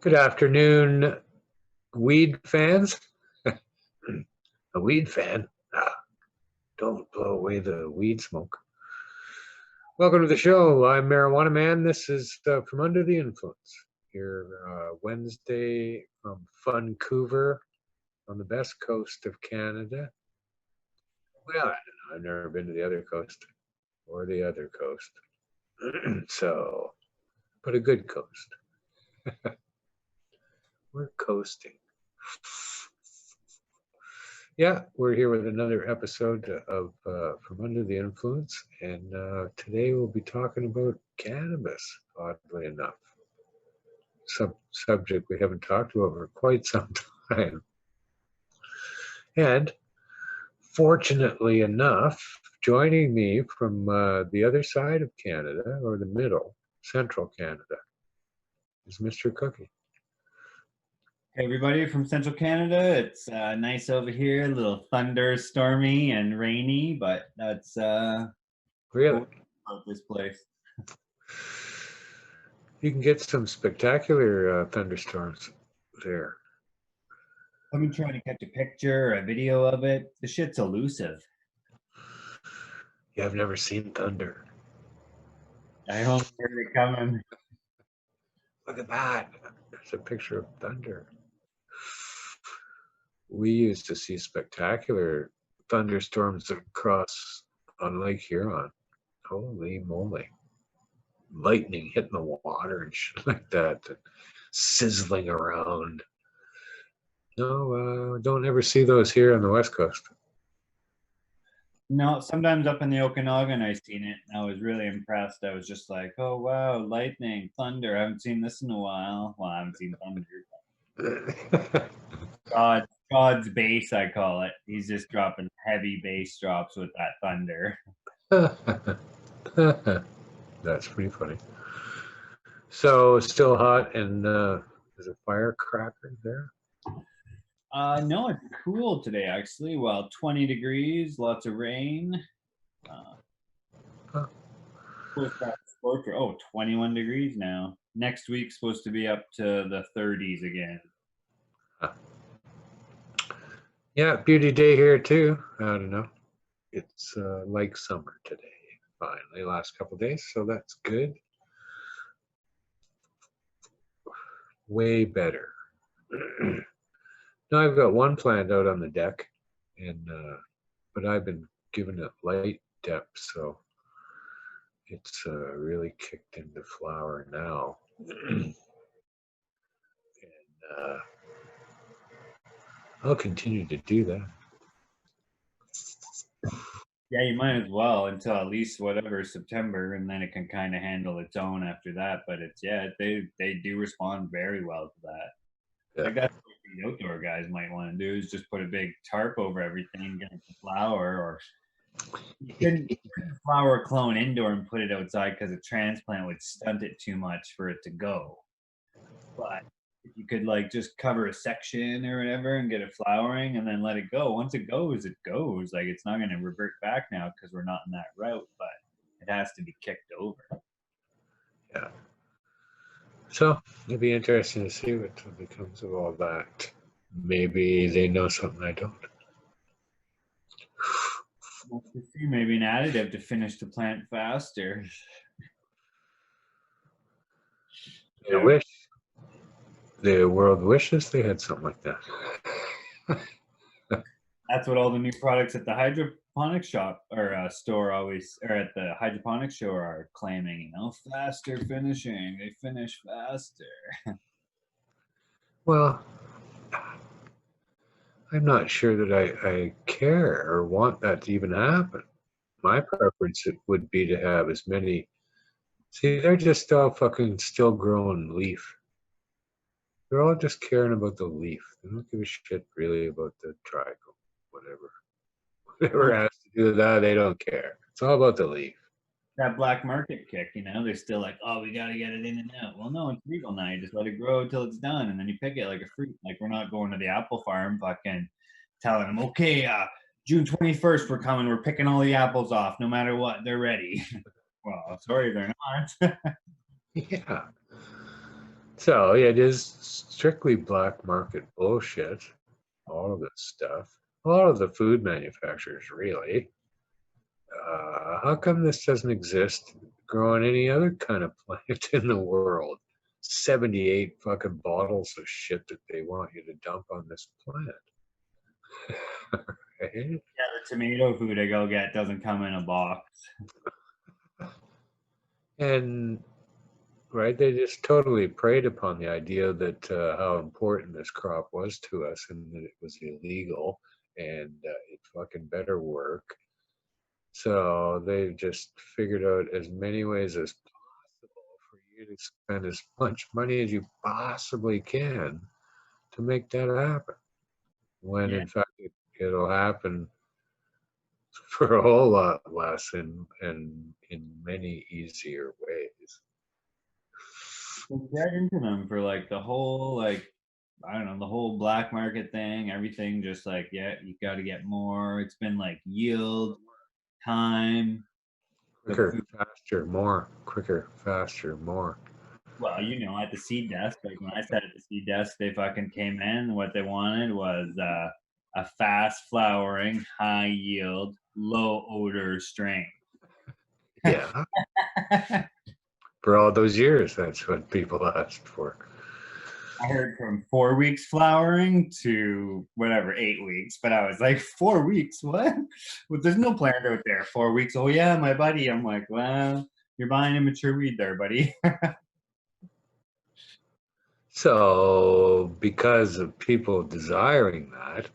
Good afternoon, weed fans. A weed fan? Don't blow away the weed smoke. Welcome to the show. I'm Marijuana Man. This is From Under the Influence. Here Wednesday from Vancouver on the best coast of Canada. Well, I don't know. I've never been to the other coast or the other coast. But a good coast. We're coasting. Yeah, we're here with another episode of From Under the Influence, and today we'll be talking about cannabis, oddly enough. Subject we haven't talked about for quite some time. And fortunately enough, joining me from the other side of Canada, or the middle, central Canada, is Mr. Cookie. Hey everybody from Central Canada. It's nice over here, a little thunderstormy and rainy, but that's Really? about this place. You can get some spectacular thunderstorms there. I've been trying to catch a picture or a video of it. The shit's elusive. Yeah, I've never seen thunder. I only heard it coming. Look at that. There's a picture of thunder. We used to see spectacular thunderstorms across on Lake Huron. Holy moly. Lightning hitting the water and shit like that, and sizzling around. No, don't ever see those here on the West Coast. No, sometimes up in the Okanagan I've seen it. I was really impressed. I was just like, oh wow, lightning, thunder. I haven't seen this in a while. Well, I haven't seen thunder. God's bass, I call it. He's just dropping heavy bass drops with that thunder. That's pretty funny. So still hot, and there's a firecracker there? No, it's cool today actually. Well, 20 degrees, lots of rain. Oh, 21 degrees now. Next week's supposed to be up to the 30s again. Yeah, beauty day here too. I don't know. It's like summer today, finally, last couple of days, so that's good. Way better. Now I've got one plant out on the deck, and but I've been giving it light depth, so it's really kicked into flower now. And I'll continue to do that. Yeah, you might as well until at least whatever September, and then it can kind of handle its own after that. But it's they do respond very well to that. Yeah. Like that's what the outdoor guys might want to do is just put a big tarp over everything, get the flower, or you couldn't flower clone indoor and put it outside because a transplant would stunt it too much for it to go. But if you could like just cover a section or whatever and get it flowering and then let it go. Once it goes, it goes. Like it's not going to revert back now because we're not in that route, but it has to be kicked over. Yeah. So it'll be interesting to see what becomes of all that. Maybe they know something I don't. Maybe an additive to finish the plant faster. I wish the world wishes they had something like that. That's what all the new products at the hydroponic shop or store always, or at the hydroponic show are claiming, faster finishing. They finish faster. Well, I'm not sure that I care or want that to even happen. My preference would be to have as many. See, they're just all fucking still growing leaf. They're all just caring about the leaf. They don't give a shit really about the trichome, whatever. Whatever has to do with that, they don't care. It's all about the leaf. That black market kick, they're still like, oh, we got to get it in and out. Well, no, it's legal now. You just let it grow until it's done, and then you pick it like a fruit. Like we're not going to the apple farm fucking telling them, okay, June 21st, we're coming. We're picking all the apples off. No matter what, they're ready. Well, sorry, they're not. Yeah. So yeah, it is strictly black market bullshit. All of this stuff. A lot of the food manufacturers, really. How come this doesn't exist growing any other kind of plant in the world? 78 fucking bottles of shit that they want you to dump on this plant. Right? Yeah, the tomato food I go get doesn't come in a box. And right, they just totally preyed upon the idea that how important this crop was to us and that it was illegal and it fucking better work. So they've just figured out as many ways as possible for you to spend as much money as you possibly can to make that happen. When Yeah. in fact it'll happen for a whole lot less and in many easier ways. Get into them for like the whole like I don't know the whole black market thing. Everything just like yeah, you got to get more. It's been like yield, time, the Quicker, food. faster, more. Quicker, faster, more. Well, you know, at the seed desk, like when I sat at the seed desk, they fucking came in. What they wanted was a fast flowering, high yield, low odor strain. Yeah. For all those years, that's what people asked for. I heard from 4 weeks flowering to whatever 8 weeks, but I was like, 4 weeks, what? Well, there's no plant out there. 4 weeks. Oh yeah, my buddy. I'm like, well, you're buying a mature weed there, buddy. So, because of people desiring that,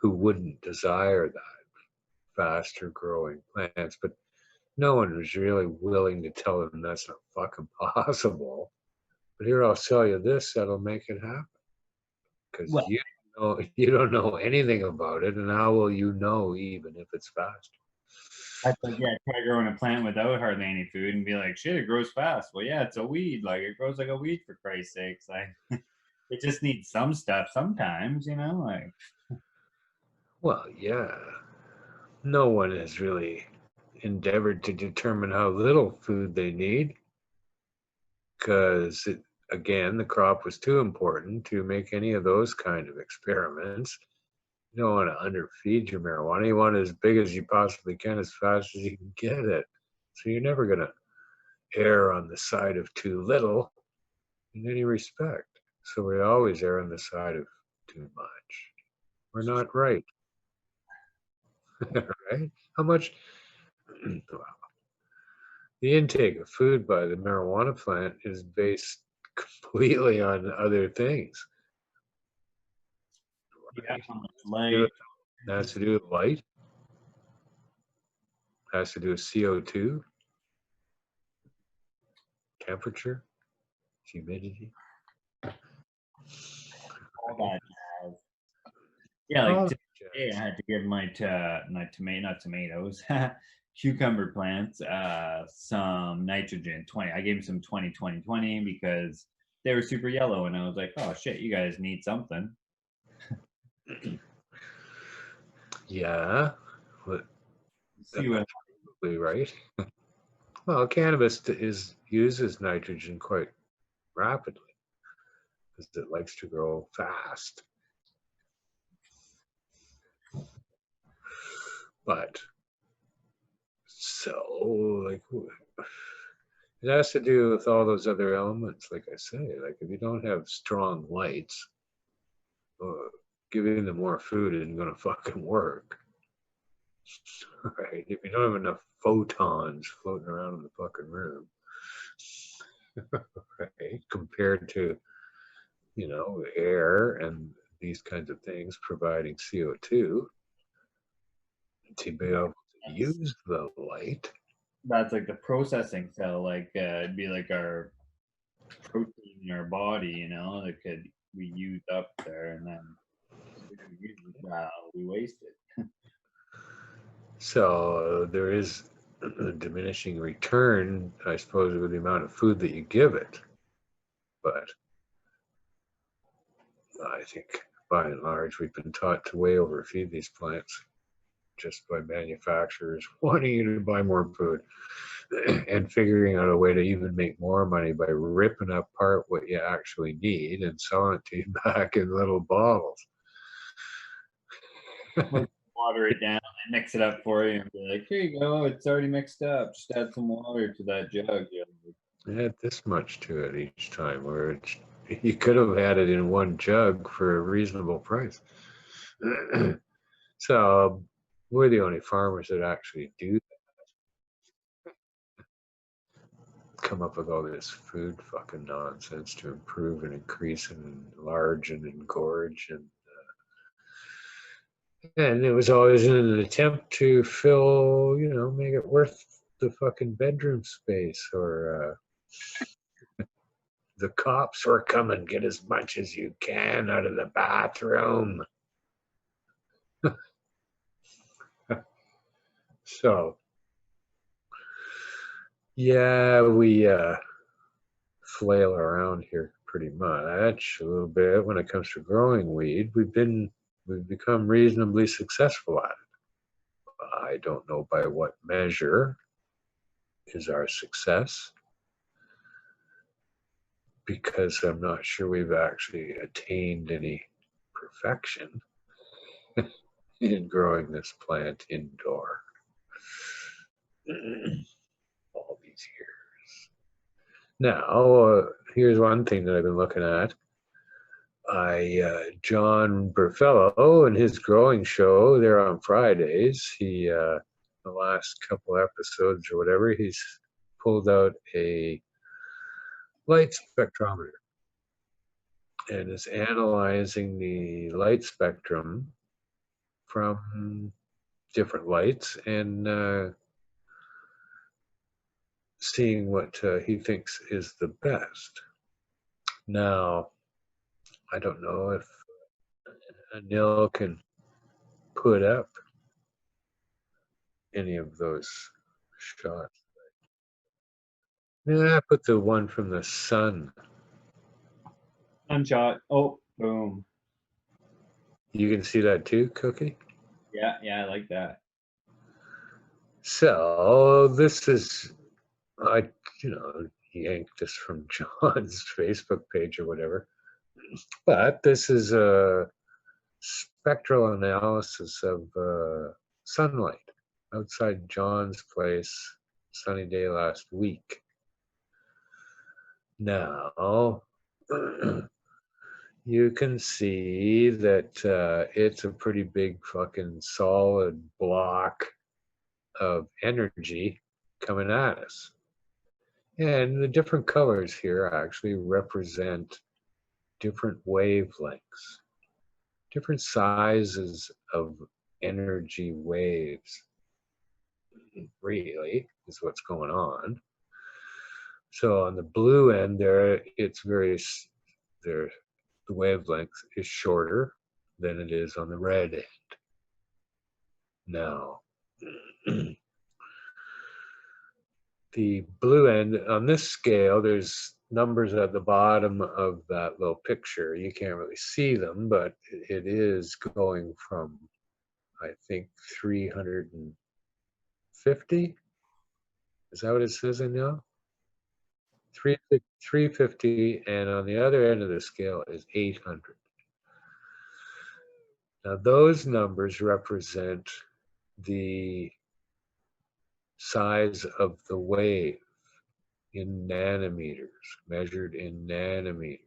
who wouldn't desire that faster growing plants, but no one was really willing to tell them that's not fucking possible. But here, I'll sell you this that'll make it happen. Because Well, you don't know anything about it, and how will you know even if it's fast? I like, yeah, try growing a plant without hardly any food and be like, shit, it grows fast. Well, yeah, it's a weed. Like it grows like a weed for Christ's sakes. Like it just needs some stuff sometimes, you know. Like Well, yeah. No one has really endeavored to determine how little food they need because, again, the crop was too important to make any of those kind of experiments. You don't want to underfeed your marijuana. You want it as big as you possibly can, as fast as you can get it. So you're never going to err on the side of too little in any respect. So we always err on the side of too much. We're not right. Right? How much? The intake of food by the marijuana plant is based completely on other things, yeah, right? how much It light. has to do with light, has to do with CO2, temperature, humidity. All Right? that jazz. Yeah, like All that today I jazz. had to give not tomatoes, cucumber plants, some nitrogen 20. I gave them some 20 because they were super yellow, and I was like, oh shit, you guys need something. Yeah, but See that's what probably right. Well, cannabis uses nitrogen quite rapidly because it likes to grow fast. But so, like, it has to do with all those other elements, like I say. Like, if you don't have strong lights, uh, giving them more food isn't going to fucking work. Right? If you don't have enough photons floating around in the fucking room, right? Compared to, air and these kinds of things providing CO2 to be able to that's use the light. that's like the processing cell, like it'd be like our protein in our body, you know, that could we use up there, and then we waste it. So there is a diminishing return, I suppose, with the amount of food that you give it. But I think by and large, we've been taught to way overfeed these plants just by manufacturers wanting you to buy more food and figuring out a way to even make more money by ripping apart what you actually need and selling it to you back in little bottles. Water it down and mix it up for you and be like, here you go, it's already mixed up. Just add some water to that jug. Add this much to it each time, where you could have had it in one jug for a reasonable price. So we're the only farmers that actually do that. Come up with all this food fucking nonsense to improve and increase and enlarge and engorge, and it was always in an attempt to fill, make it worth the fucking bedroom space, or the cops were coming, get as much as you can out of the bathroom. So, yeah, we flail around here pretty much a little bit when it comes to growing weed. We've become reasonably successful at it. I don't know by what measure is our success, because I'm not sure we've actually attained any perfection in growing this plant indoor all these years. Now, here's one thing that I've been looking at. John Burfellow and his growing show, they're on Fridays. He, the last couple episodes or whatever, he's pulled out a light spectrometer and is analyzing the light spectrum from different lights and seeing what he thinks is the best. Now, I don't know if Anil can put up any of those shots. Yeah, I put the one from the sun. Sunshot. Oh, boom. You can see that too, Cookie? Yeah, I like that. So this is, I yanked this from John's Facebook page or whatever. But this is a spectral analysis of sunlight outside John's place, sunny day last week. Now, you can see that it's a pretty big fucking solid block of energy coming at us. And the different colors here actually represent different wavelengths, different sizes of energy waves, really, is what's going on. So on the blue end there, the wavelength is shorter than it is on the red end. Now, the blue end, on this scale, there's numbers at the bottom of that little picture. You can't really see them, but it is going from, I think, 350. Is that what it says in now? 350, and on the other end of the scale is 800. Now, those numbers represent the size of the wave in nanometers, measured in nanometers.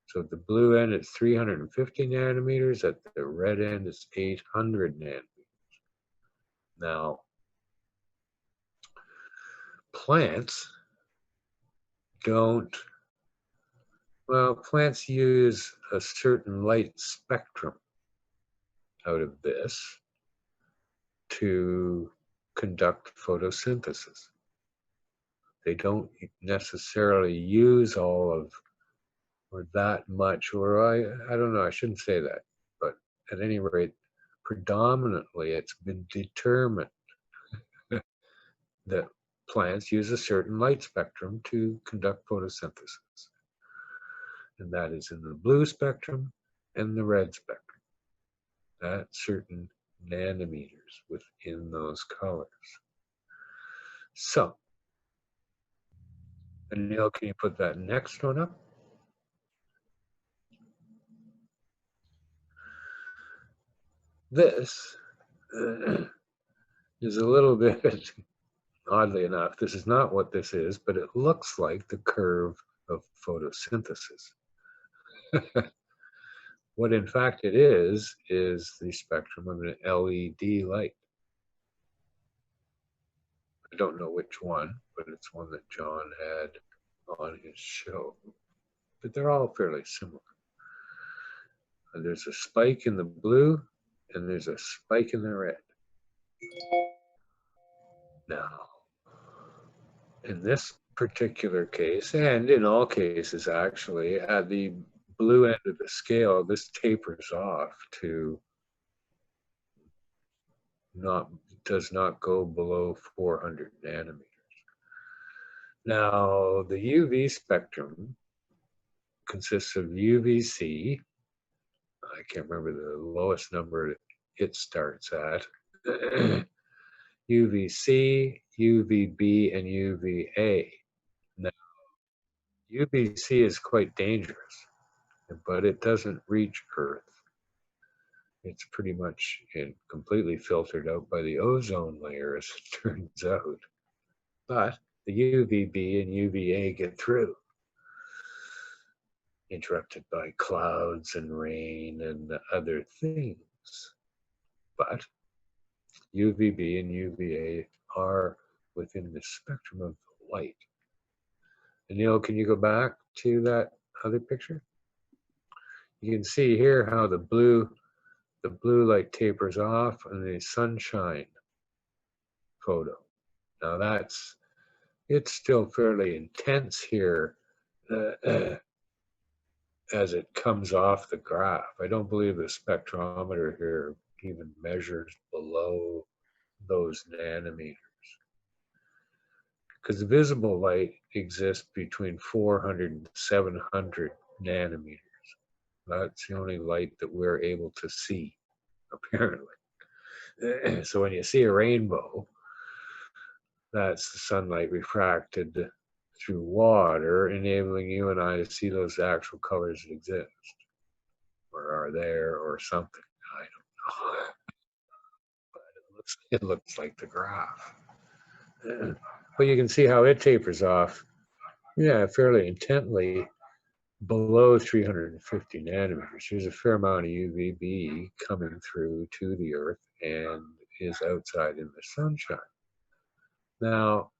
So at the blue end, it's 350 nanometers. At the red end, it's 800 nanometers. Now, plants plants use a certain light spectrum out of this to conduct photosynthesis. They don't necessarily use all of, or that much, or I don't know, I shouldn't say that, but at any rate, predominantly it's been determined that plants use a certain light spectrum to conduct photosynthesis. And that is in the blue spectrum and the red spectrum. That certain nanometers within those colors. So, Anil, can you put that next one up? This is a little bit, oddly enough, this is not what this is, but it looks like the curve of photosynthesis. What in fact it is the spectrum of an LED light. I don't know which one, but it's one that John had on his show. But they're all fairly similar. And there's a spike in the blue, and there's a spike in the red. Now, in this particular case, and in all cases actually, at the blue end of the scale, this tapers off to does not go below 400 nanometers. Now, the UV spectrum consists of UVC. I can't remember the lowest number it starts at. UVC, UVB, and UVA. Now, UVC is quite dangerous, but it doesn't reach Earth. It's pretty much completely filtered out by the ozone layer, as it turns out. But the UVB and UVA get through, interrupted by clouds and rain and other things. But UVB and UVA are within the spectrum of light. Anil, can you go back to that other picture? You can see here how the blue light tapers off in the sunshine photo. Now it's still fairly intense here as it comes off the graph. I don't believe the spectrometer here even measures below those nanometers, because visible light exists between 400 and 700 nanometers. That's the only light that we're able to see, apparently. So when you see a rainbow, that's the sunlight refracted through water, enabling you and I to see those actual colors that exist, or are there, or something. I don't know. But it looks like the graph. But you can see how it tapers off, fairly intently below 350 nanometers. There's a fair amount of UVB coming through to the Earth and is outside in the sunshine. Now,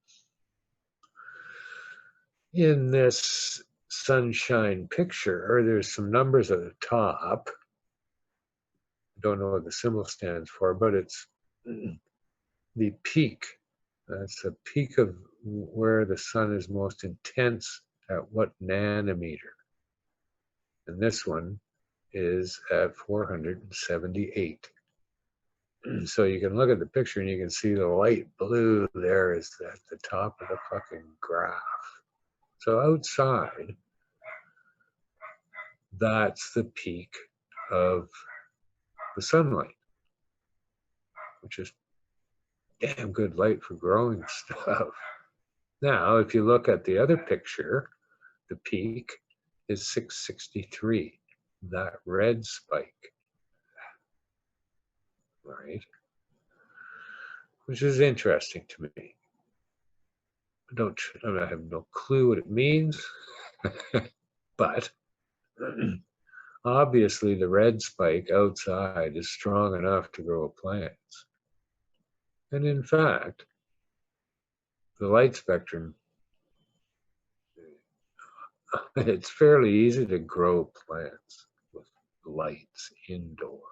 in this sunshine picture, there's some numbers at the top. I don't know what the symbol stands for, but it's the peak. That's the peak of where the sun is most intense at what nanometer. And this one is at 478. So you can look at the picture and you can see the light blue there is at the top of the fucking graph. So outside, that's the peak of the sunlight, which is damn good light for growing stuff. Now, if you look at the other picture, the peak is 663, that red spike, right? Which is interesting to me. I have no clue what it means, but obviously the red spike outside is strong enough to grow plants. And in fact, the light spectrum, it's fairly easy to grow plants with lights indoor,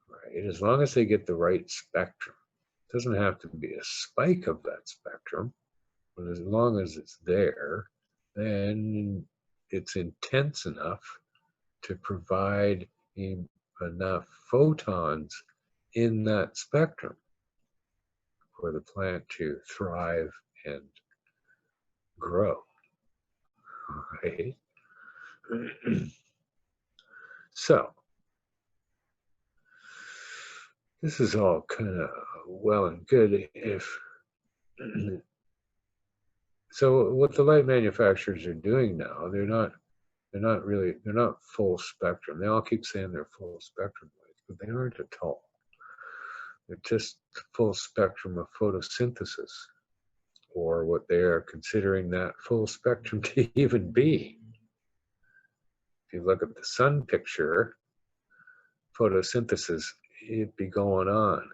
right? As long as they get the right spectrum. It doesn't have to be a spike of that spectrum, but as long as it's there, then it's intense enough to provide enough photons in that spectrum for the plant to thrive and grow, right? So, this is all kind of well and good if so what the light manufacturers are doing now, they're not full spectrum. They all keep saying they're full spectrum lights, but they aren't at all. They're just full spectrum of photosynthesis, or what they are considering that full spectrum to even be. If you look at the sun picture, photosynthesis, it'd be going on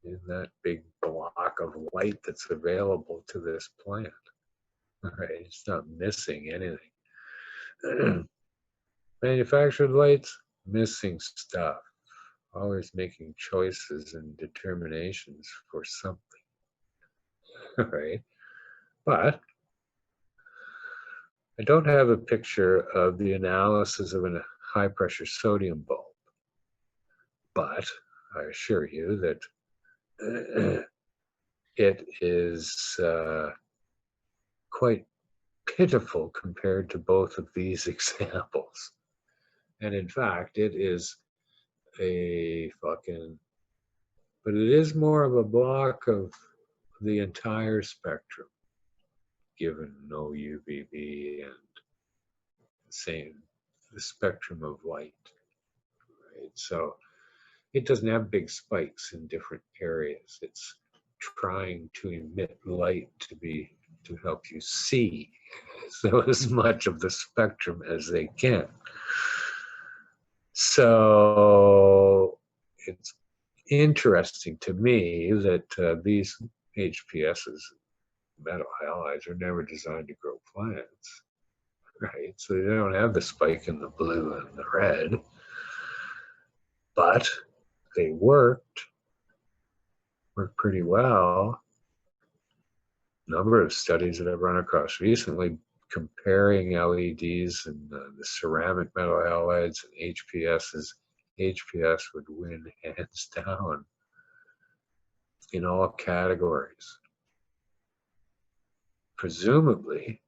in that big block of light that's available to this plant. Right? It's not missing anything. Manufactured lights, missing stuff. Always making choices and determinations for something. Right? But I don't have a picture of the analysis of a high pressure sodium bulb. But I assure you that it is quite pitiful compared to both of these examples. And in fact, it is a fucking, but it is more of a block of the entire spectrum, given no UVB and the spectrum of light, right? So it doesn't have big spikes in different areas. It's trying to emit light to help you see so as much of the spectrum as they can. So it's interesting to me that these HPSs, metal halides, are never designed to grow plants, right? So they don't have the spike in the blue and the red, but they worked pretty well. Number of studies that I've run across recently comparing LEDs and the ceramic metal halides and HPSs. HPS would win hands down in all categories. Presumably,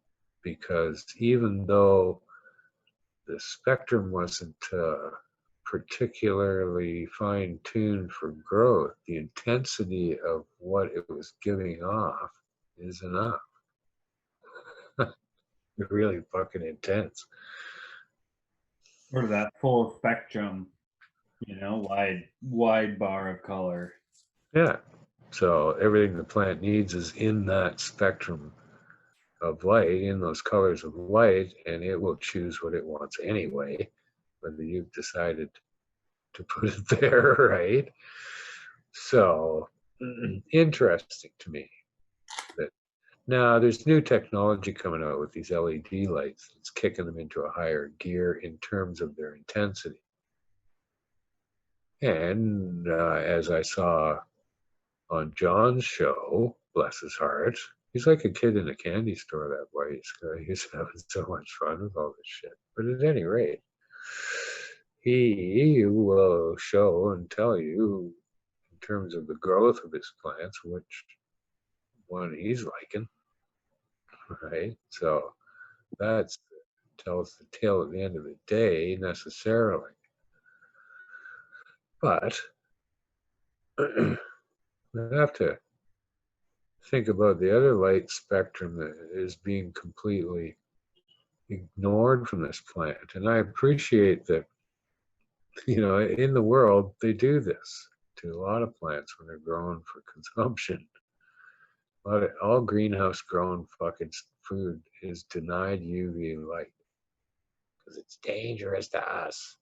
because even though the spectrum wasn't particularly fine-tuned for growth, the intensity of what it was giving off is enough. Really fucking intense. Sort of that full spectrum, wide bar of color. Yeah. So everything the plant needs is in that spectrum of light, in those colors of light, and it will choose what it wants anyway, whether you've decided to put it there, right? So interesting to me that now there's new technology coming out with these LED lights. It's kicking them into a higher gear in terms of their intensity. And as I saw on John's show, bless his heart, he's like a kid in a candy store, that boy. He's having so much fun with all this shit. But at any rate, he will show and tell you in terms of the growth of his plants which one he's liking, right? So that tells the tale at the end of the day necessarily. But I have to think about the other light spectrum that is being completely ignored from this plant. And I appreciate that, in the world, they do this to a lot of plants when they're grown for consumption. All greenhouse grown fucking food is denied UV light because it's dangerous to us.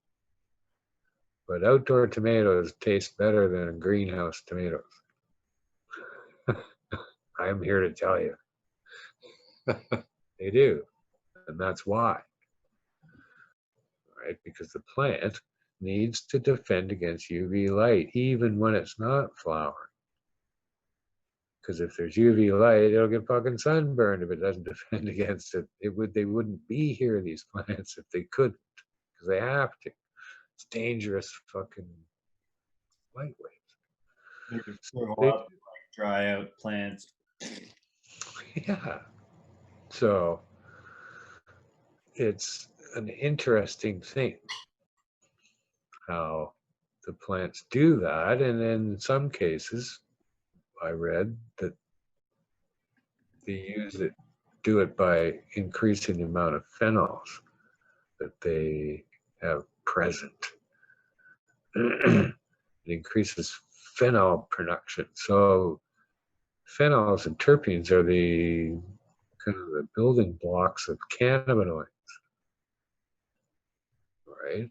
But outdoor tomatoes taste better than greenhouse tomatoes. I'm here to tell you. They do. And that's why. Right? Because the plant needs to defend against UV light, even when it's not flowering. Because if there's UV light, it'll get fucking sunburned if it doesn't defend against it. They wouldn't be here, these plants, if they couldn't, because they have to. It's dangerous fucking light waves. They could grow up like dry out plants. Yeah. So it's an interesting thing how the plants do that, and in some cases, I read that they do it by increasing the amount of phenols that they have present. It increases phenol production. So phenols and terpenes are the kind of the building blocks of cannabinoids, right?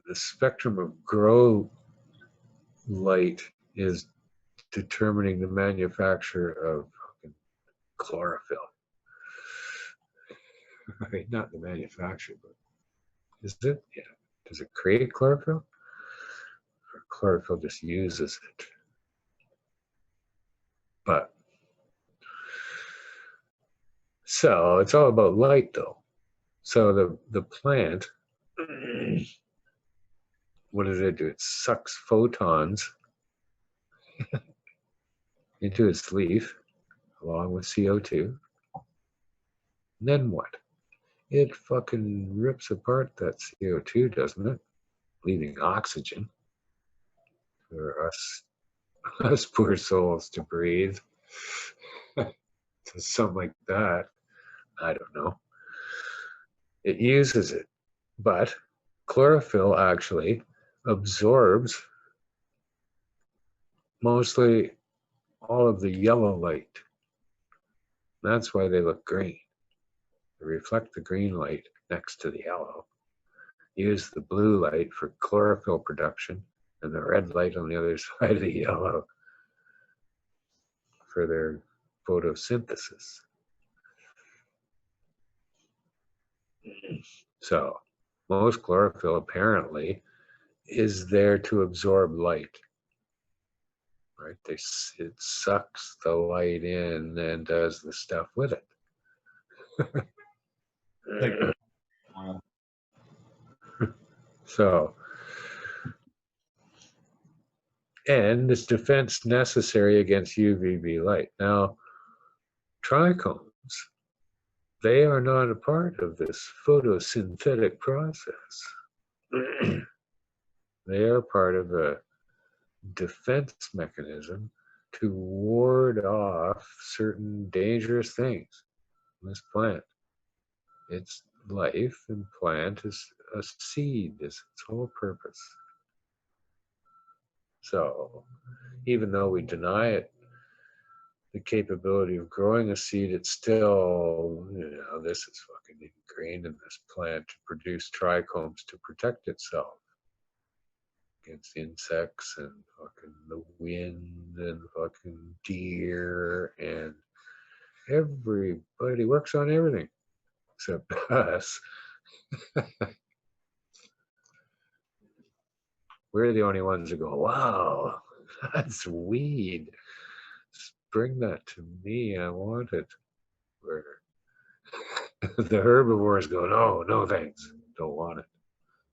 The spectrum of grow light is determining the manufacture of chlorophyll. Right? Not the manufacture, but is it? Yeah. Does it create chlorophyll? Or chlorophyll just uses it? But so it's all about light, though. So the plant, what does it do? It sucks photons into its leaf along with CO2. And then what? It fucking rips apart that CO2, doesn't it? Leaving oxygen for us poor souls to breathe. Something like that. I don't know. It uses it. But chlorophyll actually absorbs mostly all of the yellow light. That's why they look green. They reflect the green light next to the yellow. Use the blue light for chlorophyll production and the red light on the other side of the yellow for their photosynthesis. So most chlorophyll apparently is there to absorb light. Right? It sucks the light in and does the stuff with it. So, and this defense necessary against UVB light. Now, trichomes, they are not a part of this photosynthetic process. They are part of a defense mechanism to ward off certain dangerous things in this plant. Its life and plant is a seed, is its whole purpose. So even though we deny it the capability of growing a seed, it's still, this is fucking ingrained in this plant to produce trichomes to protect itself against insects and fucking the wind and fucking deer, and everybody works on everything except us. We're the only ones that go, wow, that's weed. Bring that to me. I want it. Where the herbivores go, no thanks. Don't want it.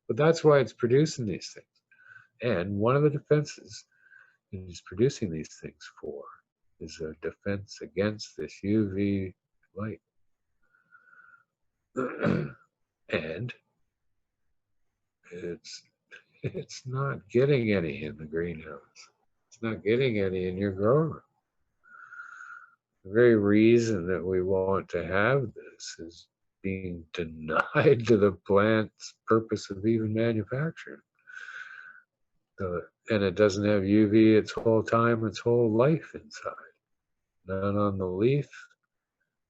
But that's why it's producing these things. And one of the defenses it is producing these things for is a defense against this UV light. And it's not getting any in the greenhouse. It's not getting any in your grow room. The very reason that we want to have this is being denied to the plant's purpose of even manufacturing. And it doesn't have UV its whole time, its whole life inside. Not on the leaf,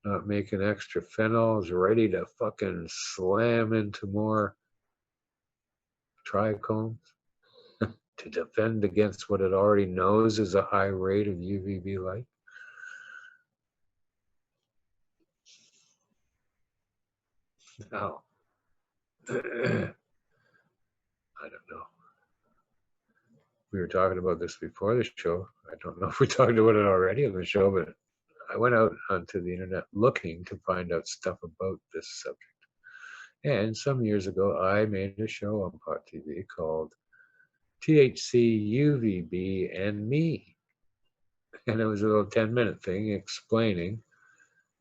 not making extra phenols, ready to fucking slam into more trichomes to defend against what it already knows is a high rate of UVB light. Now, I don't know. We were talking about this before the show. I don't know if we talked about it already on the show, but I went out onto the internet looking to find out stuff about this subject. And some years ago, I made a show on Pot TV called THC, UVB and Me. And it was a little 10-minute thing explaining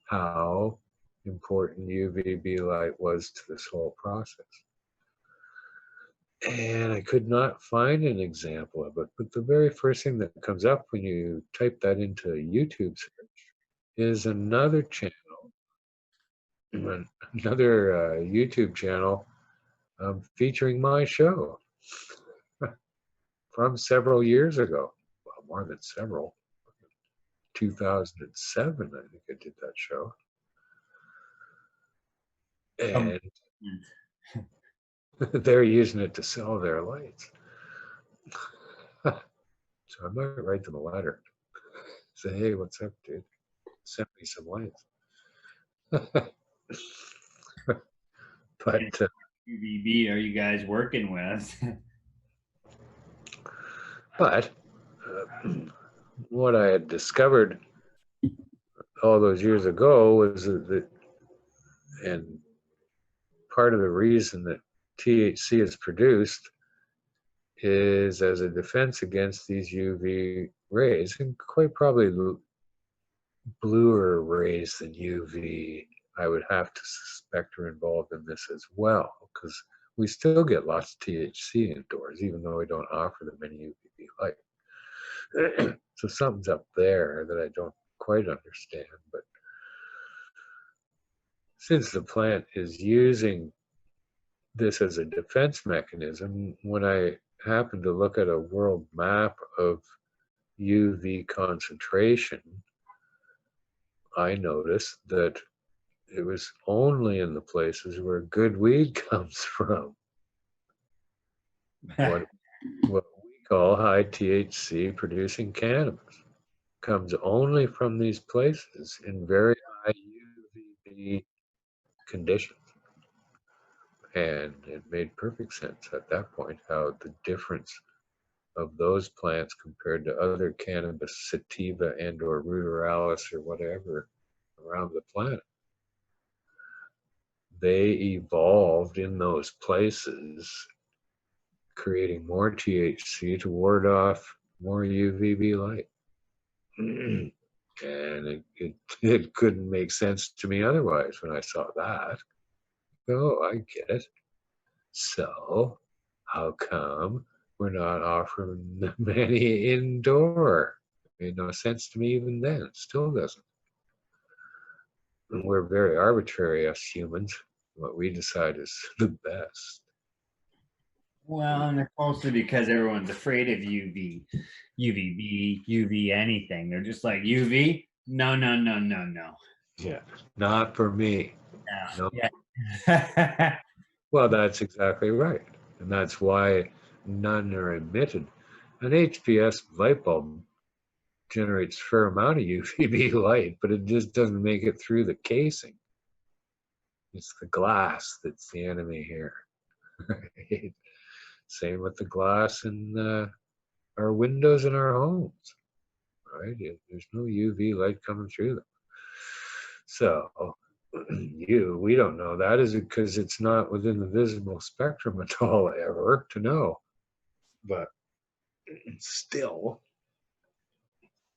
how important UVB light was to this whole process. And I could not find an example of it. But the very first thing that comes up when you type that into YouTube search is another channel, another YouTube channel featuring my show from several years ago. Well, more than several. 2007, I think I did that show. And they're using it to sell their lights. So I might write them a letter. Say, hey, what's up, dude? Send me some lights. But UVB are you guys working with? but what I had discovered all those years ago was that, and part of the reason that THC is produced is as a defense against these UV rays, and quite probably bluer rays than UV, I would have to suspect are involved in this as well, because we still get lots of THC indoors, even though we don't offer them any UVB light. So something's up there that I don't quite understand. But since the plant is using this as a defense mechanism, when I happened to look at a world map of UV concentration, I noticed that it was only in the places where good weed comes from. What we call high THC producing cannabis comes only from these places in very high UVB conditions. And it made perfect sense at that point how the difference of those plants compared to other cannabis sativa and or ruderalis or whatever around the planet, they evolved in those places, creating more THC to ward off more UVB light. And it couldn't make sense to me otherwise when I saw that. Oh, I get it. So how come we're not offering them any indoor? It made no sense to me even then. It still doesn't. And we're very arbitrary, us humans. What we decide is the best. Well, and it's mostly because everyone's afraid of UV, UVB, UV anything. They're just like UV. No, no, no, no, no. Yeah, not for me. No. No. Yeah. Well, that's exactly right. And that's why none are emitted. An HPS light bulb generates a fair amount of UVB light, but it just doesn't make it through the casing. It's the glass that's the enemy here. Right? Same with the glass in our windows in our homes. Right? There's no UV light coming through them. So we don't know that. Is it because it's not within the visible spectrum at all ever to know? But still,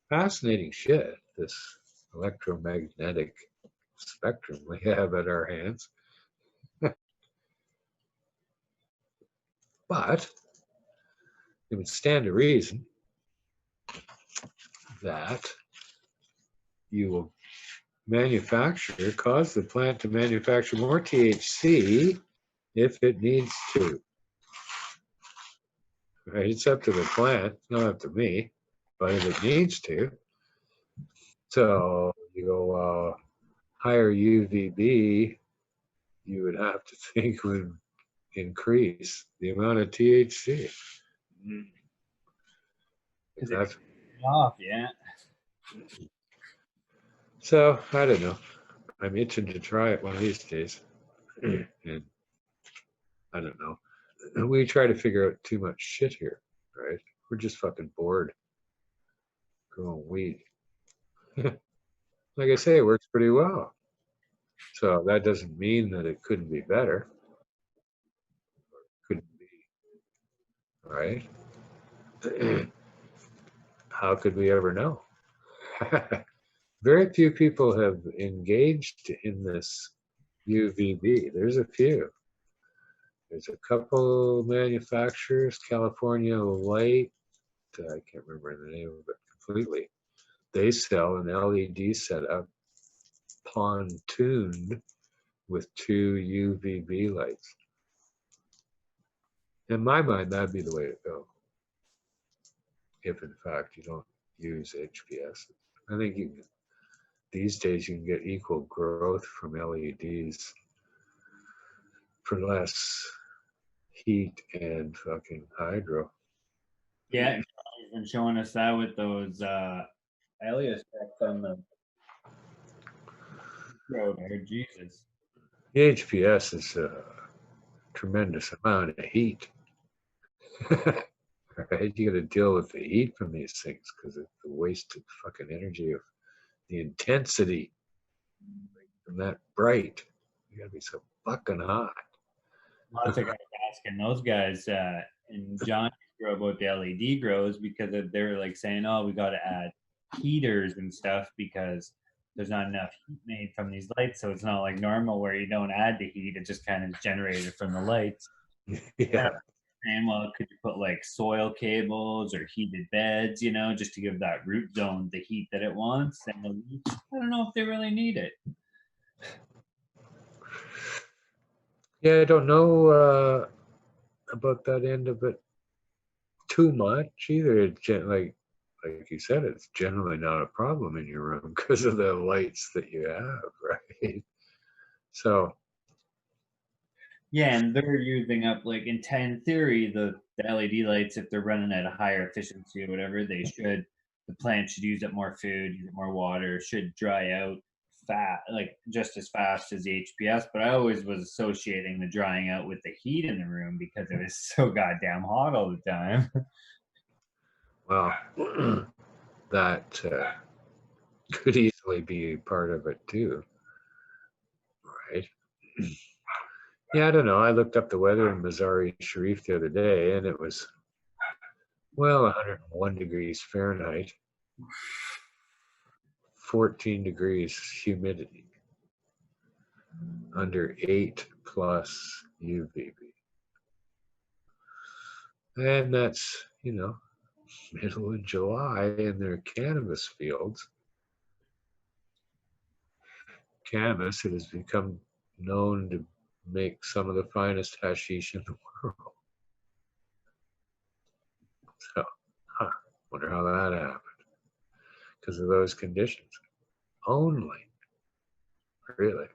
fascinating shit, this electromagnetic spectrum we have at our hands. But it would stand to reason that you will cause the plant to manufacture more THC if it needs to. Right? It's up to the plant, not up to me, but if it needs to. So you go higher UVB, you would have to think would increase the amount of THC. That's Off, yeah. So I don't know. I'm itching to try it one of these days. And I don't know. We try to figure out too much shit here, right? We're just fucking bored growing weed. Like I say, it works pretty well. So that doesn't mean that it couldn't be better. Couldn't be, right? How could we ever know? Very few people have engaged in this UVB. There's a few. There's a couple manufacturers, California Light, I can't remember the name of it completely. They sell an LED setup, pontooned with 2 UVB lights. In my mind, that'd be the way to go. If in fact you don't use HPS. I think these days you can get equal growth from LEDs for less heat and fucking hydro. Yeah, he's been showing us that with those Elias specs on the road there. Jesus. The HPS is a tremendous amount of heat. Right? You got to deal with the heat from these things because of the wasted fucking energy of the intensity from that bright. You got to be so fucking hot. Lots of guys asking those guys and John grow about the LED grows because they're like saying, oh, we got to add heaters and stuff because there's not enough heat made from these lights. So it's not like normal where you don't add the heat, it just kind of generated from the lights. Yeah. And well, could you put like soil cables or heated beds, you know, just to give that root zone the heat that it wants? And I don't know if they really need it. Yeah, I don't know about that end of it too much either. Like you said, it's generally not a problem in your room because of the lights that you have, right? So Yeah, and they're using up like in theory, the LED lights, if they're running at a higher efficiency or whatever, the plant should use up more food, use up more water, should dry out like just as fast as the HPS. But I always was associating the drying out with the heat in the room because it was so goddamn hot all the time. well, that could easily be part of it too, right? Yeah, I don't know. I looked up the weather in Mazar-i Sharif the other day, and it was, well, 101 degrees Fahrenheit, 14 degrees humidity, under 8 plus UVB. And that's, middle of July in their cannabis fields. Cannabis, it has become known to make some of the finest hashish in the world. So, wonder how that happened. Because of those conditions. Only. Really.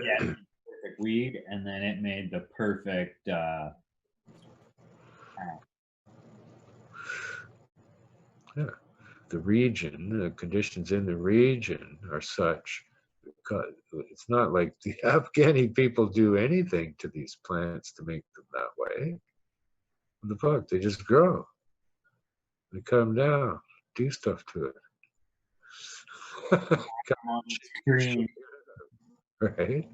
Yeah, perfect weed, and then it made the perfect. Yeah. The region, the conditions in the region are such. Because it's not like the Afghani people do anything to these plants to make them that way. What the fuck? They just grow. They cut them down, do stuff to it. Right?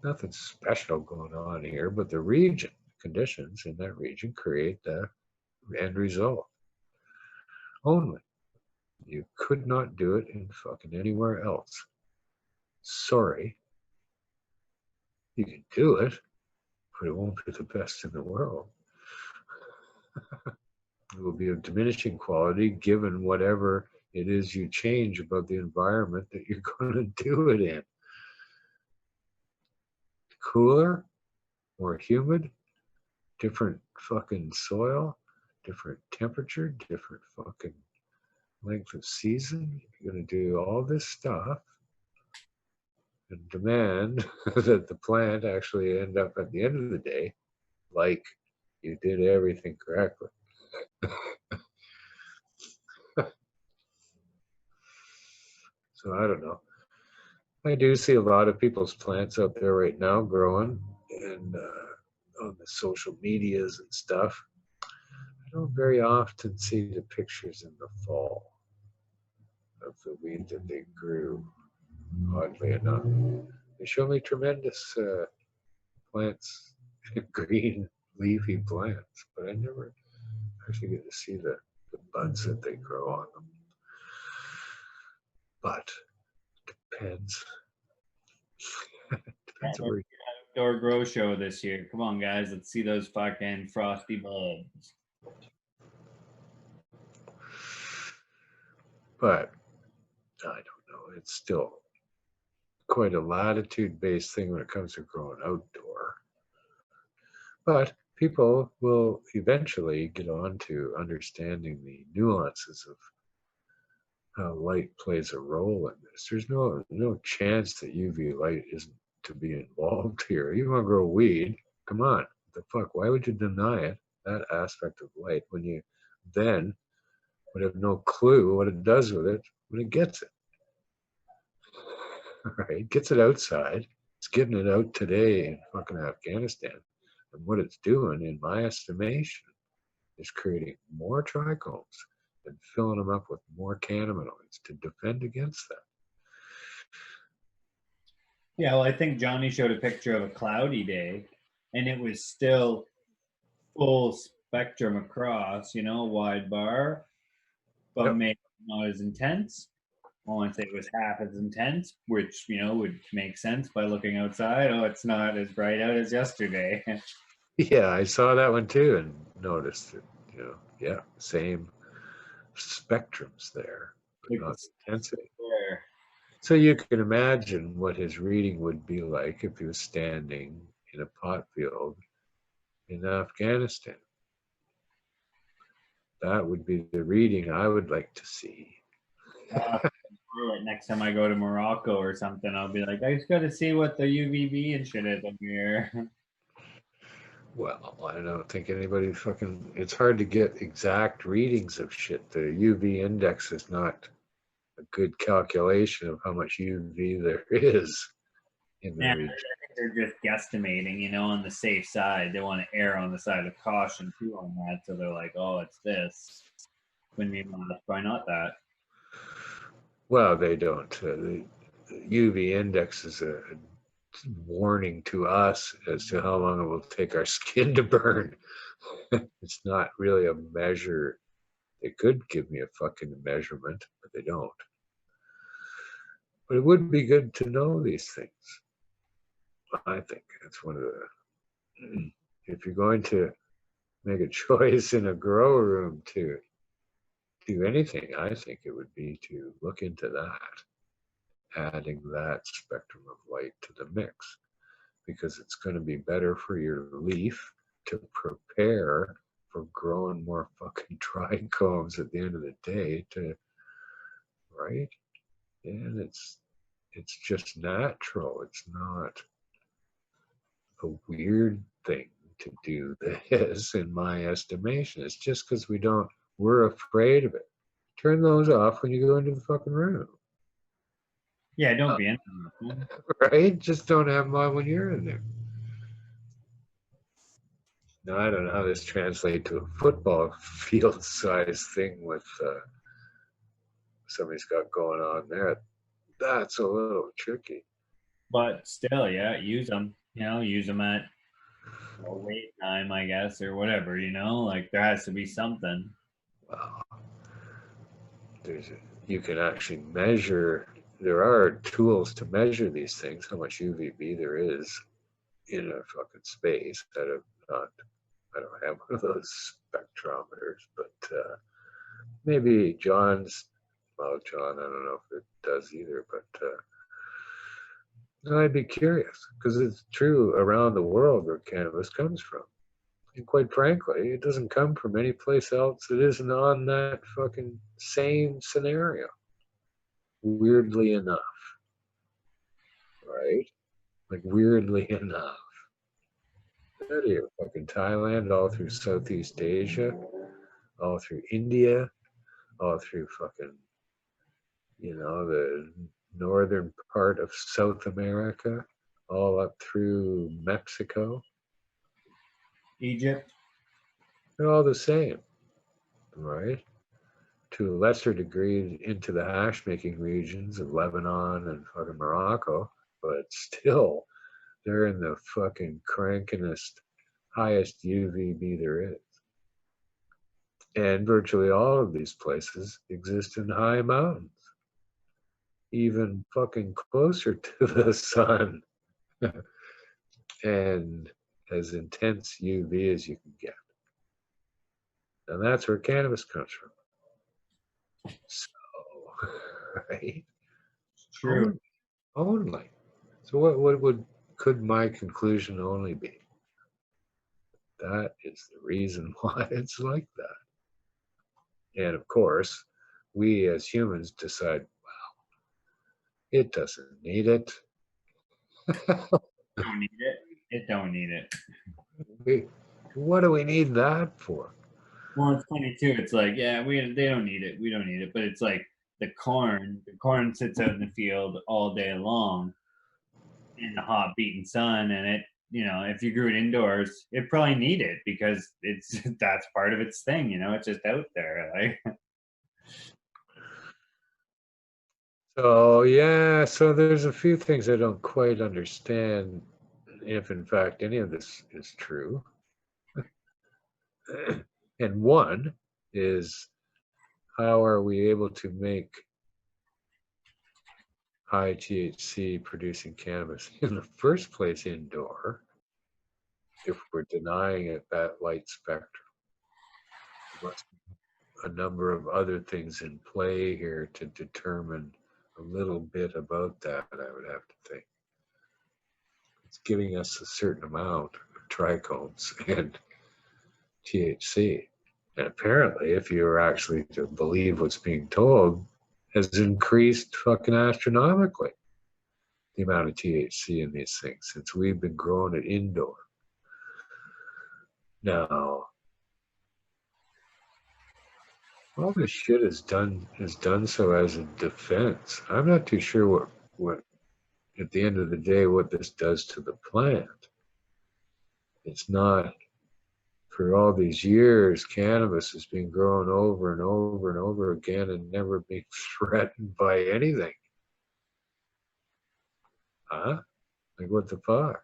Nothing special going on here, but the region conditions in that region create the end result. Only. You could not do it in fucking anywhere else. Sorry. You can do it, but it won't be the best in the world. It will be of diminishing quality given whatever it is you change about the environment that you're going to do it in. Cooler, more humid, different fucking soil, different temperature, different fucking length of season. You're going to do all this stuff and demand that the plant actually end up at the end of the day like you did everything correctly. So I don't know. I do see a lot of people's plants out there right now growing and on the social medias and stuff. I don't very often see the pictures in the fall of the weed that they grew, oddly enough. They show me tremendous plants, green leafy plants, but I never actually get to see the buds that they grow on them. But depends. Depends where outdoor grow show this year. Come on, guys, let's see those fucking frosty buds. But I don't know. It's still quite a latitude-based thing when it comes to growing outdoor. But people will eventually get on to understanding the nuances of how light plays a role in this. There's no chance that UV light isn't to be involved here. You want to grow weed? Come on, the fuck? Why would you deny it, that aspect of light, when you then would have no clue what it does with it when it gets it? Right? Gets it outside. It's getting it out today in fucking Afghanistan. And what it's doing, in my estimation, is creating more trichomes and filling them up with more cannabinoids to defend against that. Yeah, well, I think Johnny showed a picture of a cloudy day, and it was still full spectrum across, wide bar, but Yep. maybe not as intense. I want to say it was half as intense, which, would make sense by looking outside. Oh, it's not as bright out as yesterday. Yeah, I saw that one too and noticed it. Yeah, same spectrums there, but not the intensity. There. So you can imagine what his reading would be like if he was standing in a pot field in Afghanistan. That would be the reading I would like to see. Next time I go to Morocco or something, I'll be like, I just got to see what the UVB and shit is up here. Well, I don't think anybody fucking. It's hard to get exact readings of shit. The UV index is not a good calculation of how much UV there is in the Yeah, region. I think they're just guesstimating, on the safe side. They want to err on the side of caution too on that. So they're like, oh, it's this. When meanwhile, that's probably not that. Well, they don't. The UV index is a warning to us as to how long it will take our skin to burn. It's not really a measure. They could give me a fucking measurement, but they don't. But it would be good to know these things. I think that's one of the. If you're going to make a choice in a grow room to do anything, I think it would be to look into that, adding that spectrum of light to the mix, because it's going to be better for your leaf to prepare for growing more fucking trichomes at the end of the day, right? And it's just natural. It's not a weird thing to do this, in my estimation. It's just because we're afraid of it. Turn those off when you go into the fucking room. Yeah, don't be in. Right? Just don't have them on when you're in there. Now, I don't know how this translates to a football field size thing with somebody's got going on there. That's a little tricky. But still, yeah, use them. Use them at wait time, I guess, or whatever. Like there has to be something. Wow. You can actually measure. There are tools to measure these things, how much UVB there is in a fucking space. I don't have one of those spectrometers, but maybe John, I don't know if it does either, but I'd be curious, because it's true around the world where cannabis comes from. And quite frankly, it doesn't come from any place else that isn't on that fucking same scenario. Weirdly enough. Right? Like, weirdly enough. Out here, fucking Thailand, all through Southeast Asia, all through India, all through fucking, the northern part of South America, all up through Mexico. Egypt. They're all the same, right? To a lesser degree into the hash making regions of Lebanon and fucking Morocco, but still, they're in the fucking crankingest, highest UVB there is. And virtually all of these places exist in high mountains, even fucking closer to the sun. and as intense UV as you can get. And that's where cannabis comes from. So, right? True. Only. So what could my conclusion only be? That is the reason why it's like that. And of course, we as humans decide, wow, it doesn't need it. Don't need it. It don't need it. What do we need that for? Well, it's funny too. It's like, yeah, they don't need it. We don't need it. But it's like the corn. The corn sits out in the field all day long in the hot beating sun, and it, if you grew it indoors, it probably need it because it's that's part of its thing. It's just out there. Like, So yeah, so there's a few things I don't quite understand if in fact any of this is true. And one is, how are we able to make high THC producing cannabis in the first place indoor if we're denying it that light spectrum? There must be a number of other things in play here to determine a little bit about that, I would have to think. It's giving us a certain amount of trichomes and THC. And apparently, if you were actually to believe what's being told, has increased fucking astronomically, the amount of THC in these things since we've been growing it indoor. Now, all this shit is done so as a defense. I'm not too sure what at the end of the day what this does to the plant. It's not, for all these years, cannabis has been grown over and over and over again and never being threatened by anything. Huh? Like, what the fuck?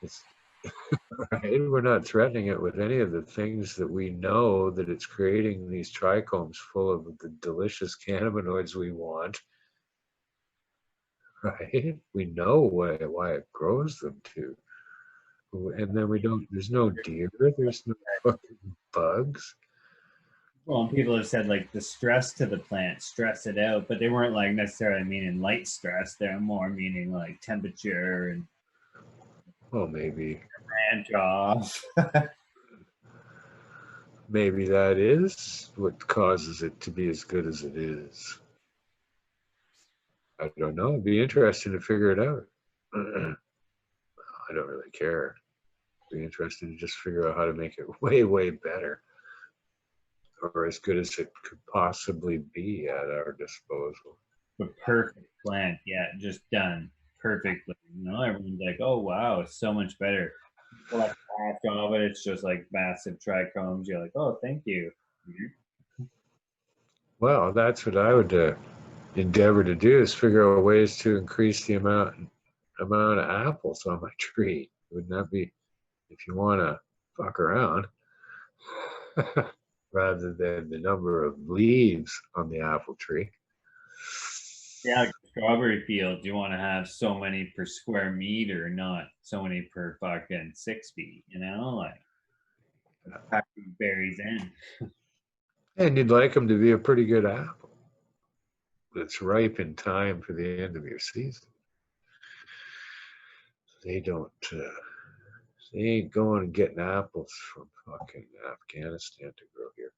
It's right. We're not threatening it with any of the things that we know that it's creating these trichomes full of the delicious cannabinoids we want. Right? We know why it grows them to. And then there's no deer, there's no fucking bugs. well, people have said like the stress to the plant, stress it out, but they weren't like necessarily meaning light stress. They're more meaning like temperature and Well, maybe branch off. maybe that is what causes it to be as good as it is. I don't know. It'd be interesting to figure it out. I don't really care. It'd be interesting to just figure out how to make it way, way better, or as good as it could possibly be at our disposal. The perfect plant, yeah, just done perfectly. Everyone's like, "Oh wow, it's so much better." Like half of it, it's just like massive trichomes. You're like, "Oh, thank you." Well, that's what I would endeavor to do, is figure out ways to increase the amount of apples on my tree. Wouldn't that be, if you want to fuck around, rather than the number of leaves on the apple tree? Yeah, like strawberry field, you want to have so many per square meter, not so many per fucking 6 feet. Like pack these berries in. And you'd like them to be a pretty good apple that's ripe in time for the end of your season. They don't. They ain't going and getting apples from fucking Afghanistan to grow here.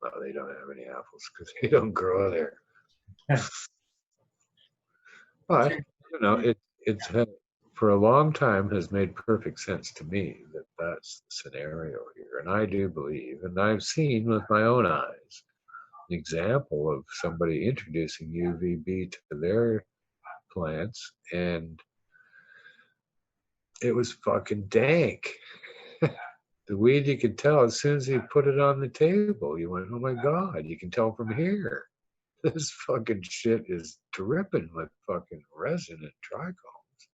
Well, they don't have any apples because they don't grow there. But it's for a long time has made perfect sense to me that that's the scenario here, and I do believe, and I've seen with my own eyes, an example of somebody introducing UVB to their plants, and it was fucking dank. The weed, you could tell as soon as he put it on the table. You went, oh my God, you can tell from here. This fucking shit is dripping with fucking resin and trichomes.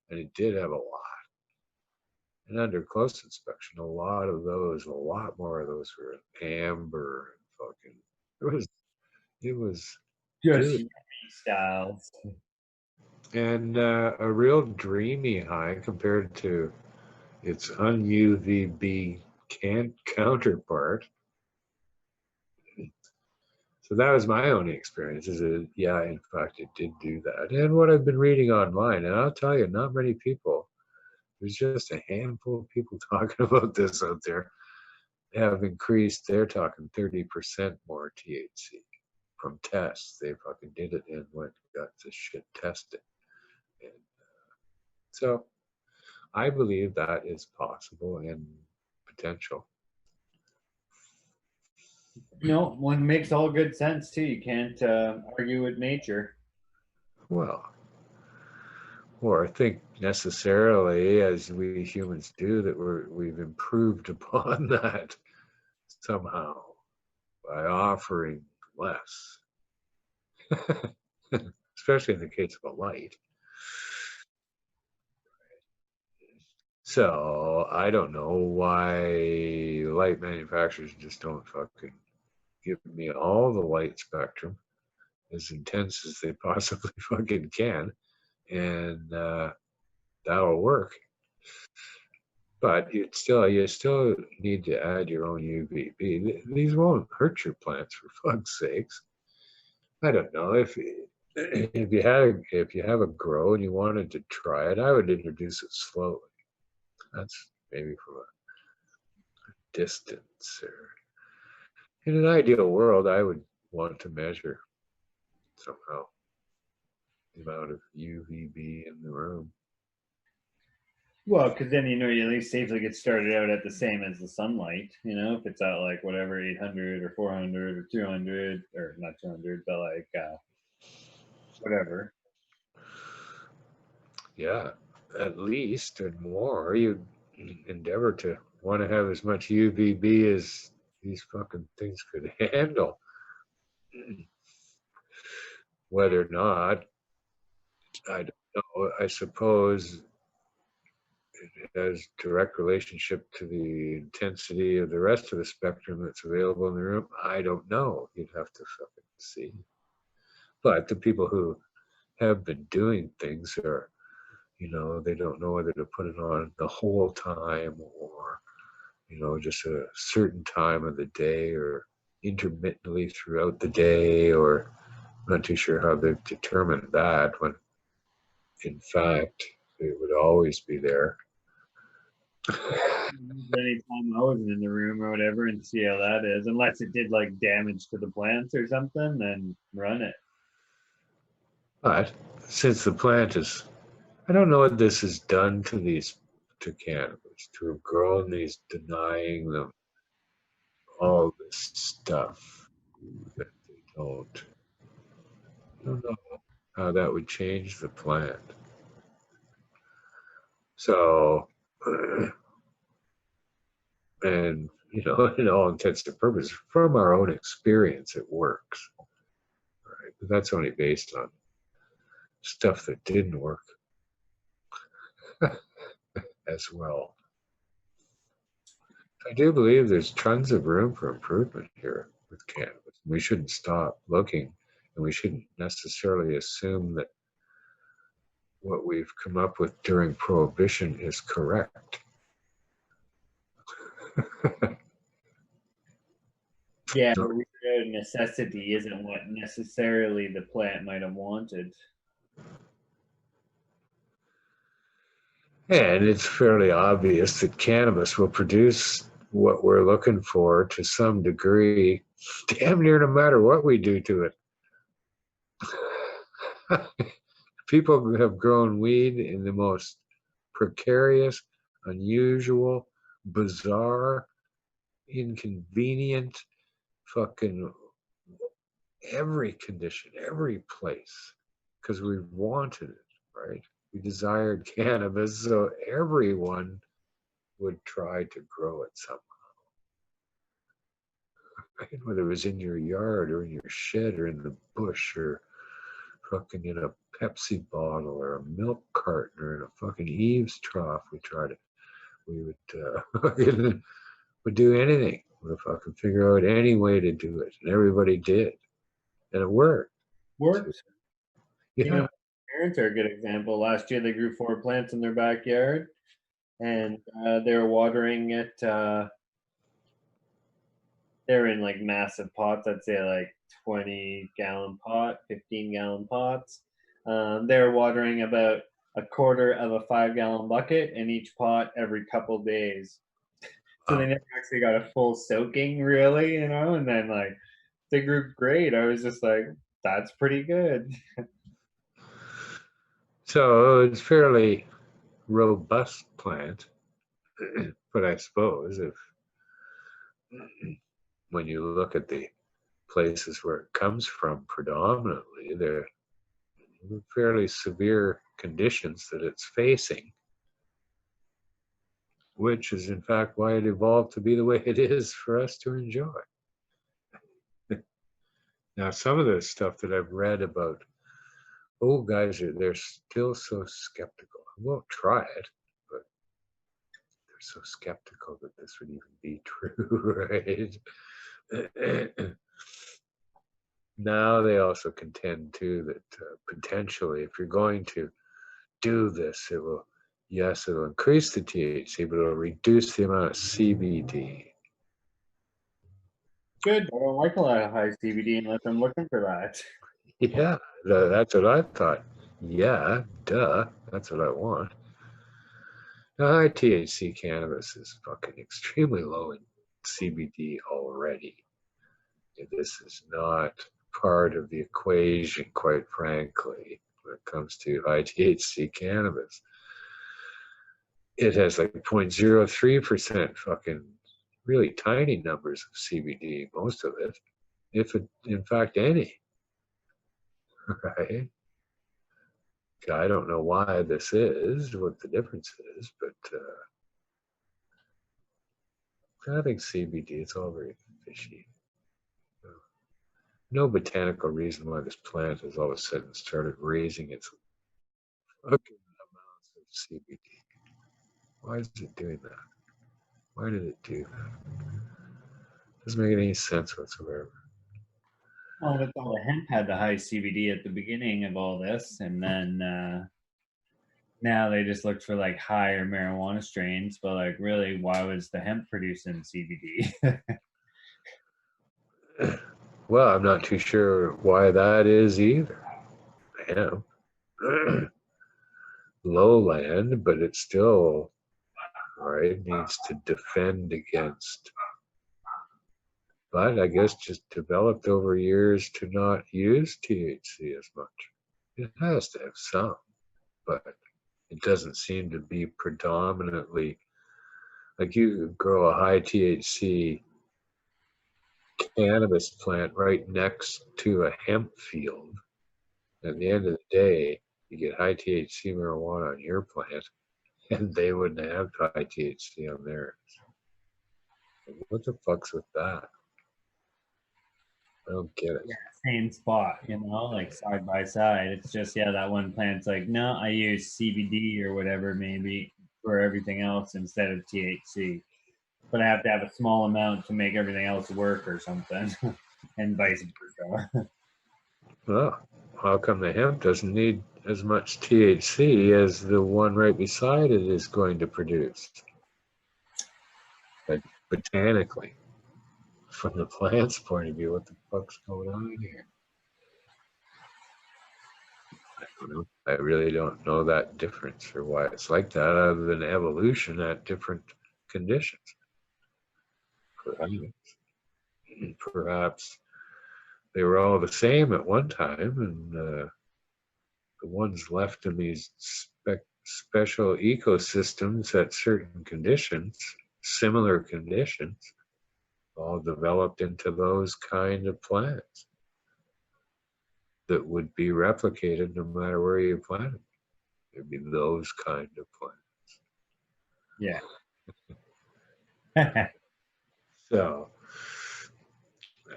And it did have a lot. And under close inspection, a lot more of those were amber and fucking, it was Just good. yummy styles. and a real dreamy high compared to its un-UVB counterpart. So that was my only experience. Is that, yeah, in fact, it did do that. And what I've been reading online, and I'll tell you, not many people. There's just a handful of people talking about this out there. Have increased. They're talking 30% more THC from tests. They fucking did it and went got this shit tested. And so I believe that is possible and potential. One makes all good sense too. You can't argue with nature. Well, or think necessarily, as we humans do, that we've improved upon that somehow by offering less, especially in the case of a light. So I don't know why light manufacturers just don't fucking give me all the light spectrum as intense as they possibly fucking can, and that'll work. But you still need to add your own UVB. These won't hurt your plants, for fuck's sakes. I don't know if you have a grow and you wanted to try it, I would introduce it slowly. That's maybe from a distance. Or in an ideal world, I would want to measure somehow the amount of UVB in the room. Well, because then you at least safely get started out at the same as the sunlight. If it's at like whatever 800 or 400 or 200 or not 200, but like whatever. Yeah, at least and more. You endeavor to want to have as much UVB as these fucking things could handle. Whether or not, I don't know. I suppose it has direct relationship to the intensity of the rest of the spectrum that's available in the room. I don't know. You'd have to fucking see. But the people who have been doing things are, they don't know whether to put it on the whole time or, just a certain time of the day or intermittently throughout the day, or I'm not too sure how they've determined that when in fact it would always be there. Anytime I wasn't in the room or whatever, and see how that is. Unless it did like damage to the plants or something, then run it. But since the plant is, I don't know what this has done to cannabis, to have grown these, denying them all this stuff that they don't. I don't know how that would change the plant. So, and in all intents and purposes, from our own experience, it works, right? But that's only based on stuff that didn't work as well. I do believe there's tons of room for improvement here with cannabis. We shouldn't stop looking, and we shouldn't necessarily assume that what we've come up with during Prohibition is correct. Yeah, but necessity isn't what necessarily the plant might have wanted. And it's fairly obvious that cannabis will produce what we're looking for to some degree, damn near no matter what we do to it. People have grown weed in the most precarious, unusual, bizarre, inconvenient, fucking every condition, every place, because we wanted it, right? We desired cannabis, so everyone would try to grow it somehow. Right? Whether it was in your yard or in your shed or in the bush or fucking in a Pepsi bottle or a milk carton or in a fucking eaves trough, we would do anything. We'd fucking figure out any way to do it, and everybody did, and it worked. Worked. Yeah. parents are a good example. Last year they grew 4 plants in their backyard, and they were watering it. They're in like massive pots. I'd say like 20-gallon pot, 15-gallon pots. They were watering about a quarter of a 5-gallon bucket in each pot every couple days. So they never actually got a full soaking, really, you know. And then like they grew great. I was just like, that's pretty good. So it's fairly robust plant, but I suppose if when you look at the places where it comes from predominantly, they're fairly severe conditions that it's facing, which is in fact why it evolved to be the way it is for us to enjoy. Now, some of the stuff that I've read about, oh, guys, they're still so skeptical. I won't try it, but they're so skeptical that this would even be true, right? Now they also contend too that potentially, if you're going to do this, it will, yes, it'll increase the THC, but it'll reduce the amount of CBD. Good. I don't like a lot of high CBD unless I'm looking for that. Yeah, that's what I thought. Yeah, duh, that's what I want. Now, high THC cannabis is fucking extremely low in CBD already. This is not part of the equation, quite frankly, when it comes to high THC cannabis. It has like 0.03% fucking really tiny numbers of CBD, most of it, if it, in fact, any. Right? I don't know why this is, what the difference is, but I think CBD, it's all very fishy. No botanical reason why this plant has all of a sudden started raising its fucking amounts of CBD. Why is it doing that? Why did it do that? Doesn't make any sense whatsoever. Oh, that's all the hemp had the high CBD at the beginning of all this, and then now they just looked for like higher marijuana strains. But like, really, why was the hemp producing CBD? Well, I'm not too sure why that is either. Hemp, lowland, but it still, right, needs to defend against. But I guess just developed over years to not use THC as much. It has to have some, but it doesn't seem to be predominantly like you could grow a high THC cannabis plant right next to a hemp field. At the end of the day, you get high THC marijuana on your plant, and they wouldn't have high THC on theirs. What the fuck's with that? I don't get it. Yeah, same spot, you know, like side by side. It's just, yeah, that one plant's like, no, I use CBD or whatever, maybe for everything else instead of THC. But I have to have a small amount to make everything else work or something, and vice versa. Well, how come the hemp doesn't need as much THC as the one right beside it is going to produce? Like botanically, from the plant's point of view, what the fuck's going on here? I don't know. I really don't know that difference or why it's like that, other than evolution at different conditions. Perhaps they were all the same at one time, and the ones left in these special ecosystems at certain conditions, similar conditions, all developed into those kind of plants that would be replicated no matter where you plant it. There'd be those kind of plants. Yeah. So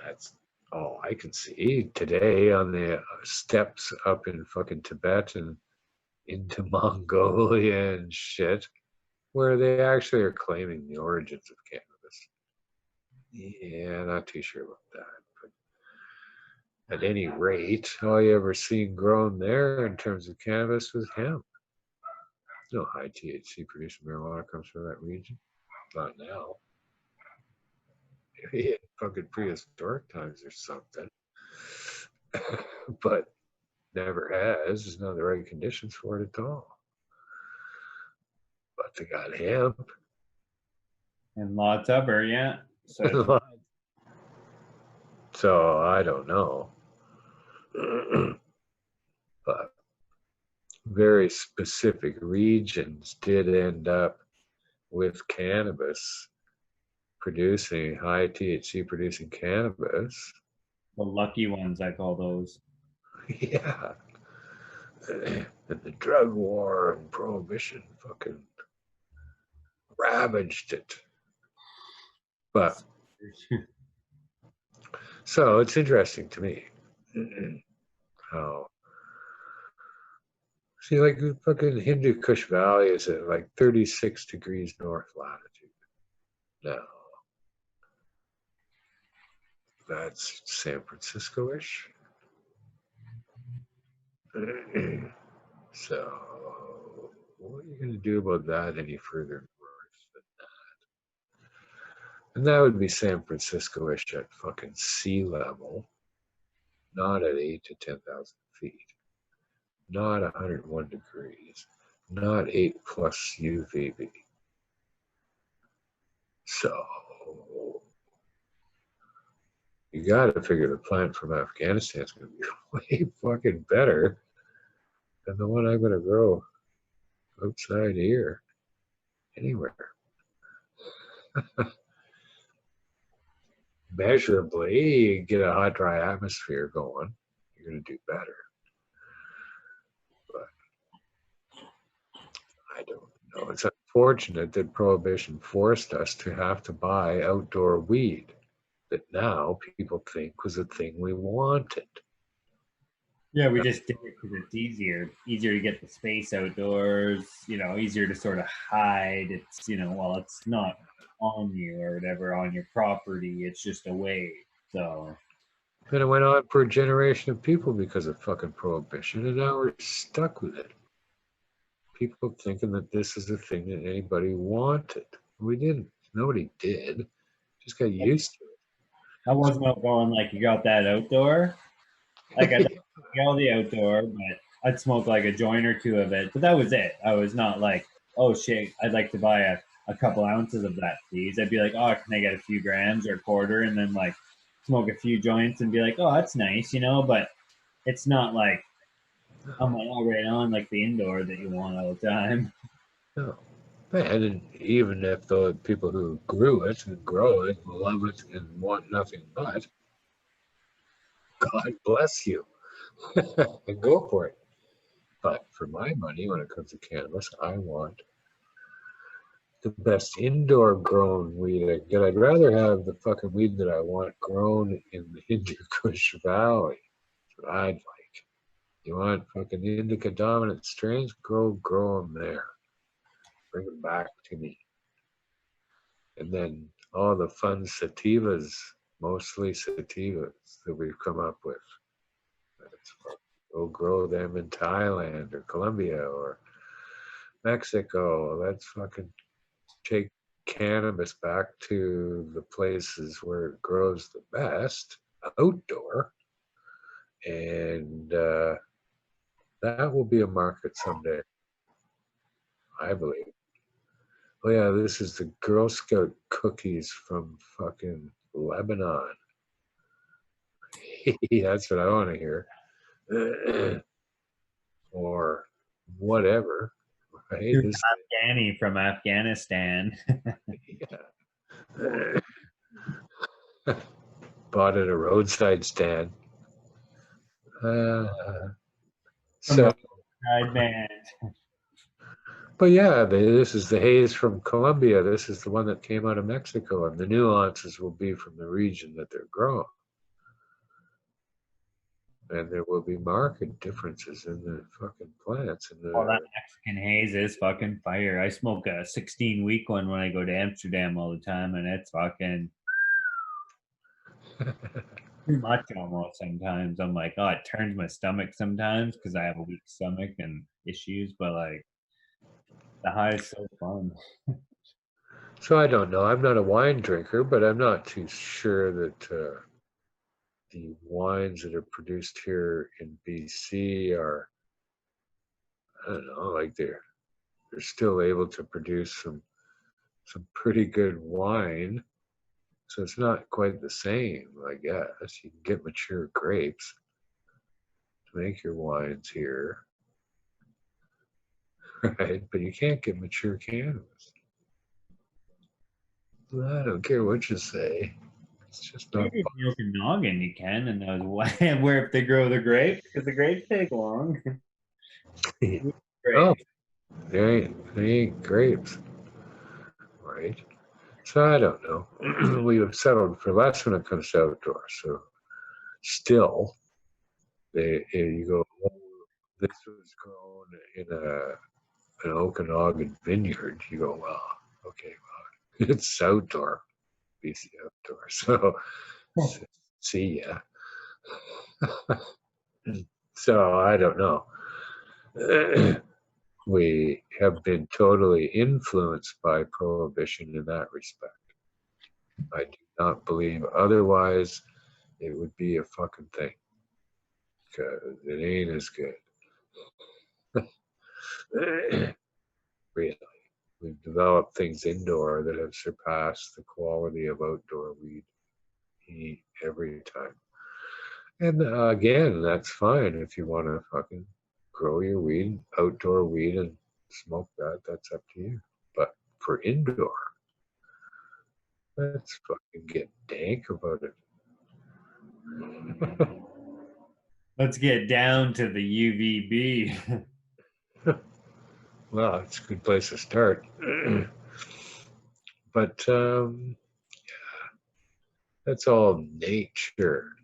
that's all I can see today on the steps up in fucking Tibet and into Mongolia and shit, where they actually are claiming the origins of cannabis. Yeah, not too sure about that. At any rate, all you ever seen grown there in terms of cannabis was hemp. No high THC producing marijuana comes from that region. Not now. Maybe in fucking prehistoric times or something. But never has. There's not the right conditions for it at all. But they got hemp. And lots of her, yeah. So So I don't know. But very specific regions did end up with cannabis producing, high THC producing cannabis. the lucky ones, I call those. Yeah. And the drug war and prohibition fucking ravaged it. But so it's interesting to me how, see, like the fucking Hindu Kush Valley is at like 36 degrees north latitude. Now, that's San Francisco-ish. So, what are you going to do about that any further north than that? And that would be San Francisco-ish at fucking sea level, not at 8 to 10,000 feet, not 101 degrees, not 8 plus UVB. So, you got to figure the plant from Afghanistan is going to be way fucking better than the one I'm going to grow outside here, anywhere. Measurably, you get a hot, dry atmosphere going, you're going to do better. But I don't know. It's unfortunate that prohibition forced us to have to buy outdoor weed that now people think was a thing we wanted. Yeah, we just did it because it's easier to get the space outdoors, easier to sort of hide. It's, while it's not on you or whatever, on your property, it's just away. So. And it went on for a generation of people because of fucking prohibition, and now we're stuck with it. People thinking that this is a thing that anybody wanted. We didn't. Nobody did. Just got used to it. I wasn't out going like, you got that outdoor? Like, I all the outdoor, but I'd smoke like a joint or two of it. But that was it. I was not like, oh shit, I'd like to buy a couple ounces of that, please. I'd be like, oh, can I get a few grams or a quarter? And then like smoke a few joints and be like, oh, that's nice, But it's not like I'm like, oh, right on, like the indoor that you want all the time. No. And even if the people who grew it and grow it love it and want nothing but, God bless you. And go for it. But for my money, when it comes to cannabis, I want the best indoor grown weed I get. I'd rather have the fucking weed that I want grown in the Hindu Kush Valley. That's what I'd like. You want fucking indica dominant strains? Grow them there. Bring them back to me. And then all the fun sativas, mostly sativas that we've come up with. That's fun. Go grow them in Thailand or Colombia or Mexico. Let's fucking take cannabis back to the places where it grows the best, outdoor. And that will be a market someday, I believe. Oh yeah, this is the Girl Scout cookies from fucking Lebanon. That's what I want to hear. Or whatever. Right? You're Afghani from Afghanistan. Yeah. Bought at a roadside stand. So, band. but yeah, this is the haze from Colombia. This is the one that came out of Mexico, and the nuances will be from the region that they're grown. And there will be marked differences in the fucking plants. And Oh, that Mexican haze is fucking fire. I smoke a 16-week one when I go to Amsterdam all the time, and it's fucking. too much almost sometimes. I'm like, oh, it turns my stomach sometimes because I have a weak stomach and issues, but like the high is so fun. So I don't know. I'm not a wine drinker, but I'm not too sure that the wines that are produced here in BC are, I don't know, like they're still able to produce some pretty good wine. So it's not quite the same, I guess. You can get mature grapes to make your wines here, right? But you can't get mature cannabis. Well, I don't care what you say. It's just not. Maybe in the Okanagan you can, and those where if they grow the grapes, because the grapes take long. Oh, Grapes. they ain't grapes, right? So I don't know. We have settled for less when it comes to outdoor. So still, you go, oh, this was grown in an Okanagan vineyard. You go, well, okay, well, it's outdoor, BC outdoor. So see ya. So I don't know. We have been totally influenced by prohibition in that respect. I do not believe otherwise it would be a fucking thing because it ain't as good. Really. We've developed things indoor that have surpassed the quality of outdoor weed every time. And again, that's fine if you want to fucking grow your weed, outdoor weed, and smoke that. That's up to you. But for indoor, let's fucking get dank about it. Let's get down to the UVB. Well, it's a good place to start. But that's all nature.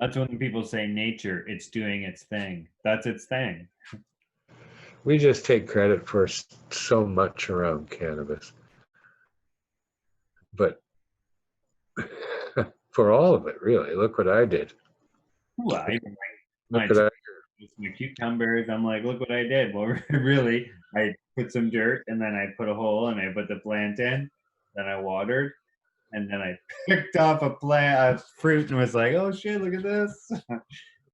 That's when people say nature, it's doing its thing. That's its thing. We just take credit for so much around cannabis. But for all of it, really. Look what I did. Ooh, I Look at that. my cucumbers. I'm like, look what I did. Well, really, I put some dirt and then I put a hole and I put the plant in. Then I watered and then I picked off a fruit and was like, oh shit, look at this.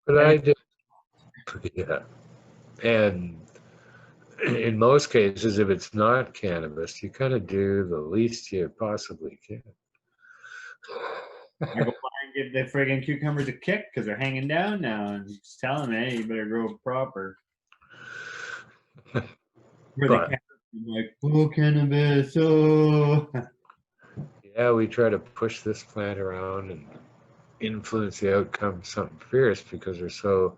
But I did. Yeah. And in most cases, if it's not cannabis, you kind of do the least you possibly can. I go by and give the friggin' cucumbers a kick because they're hanging down now and just telling me, hey, you better grow proper. Where they But can't, I'm like, oh, cannabis, oh. yeah, we try to push this plant around and influence the outcome something fierce because we're so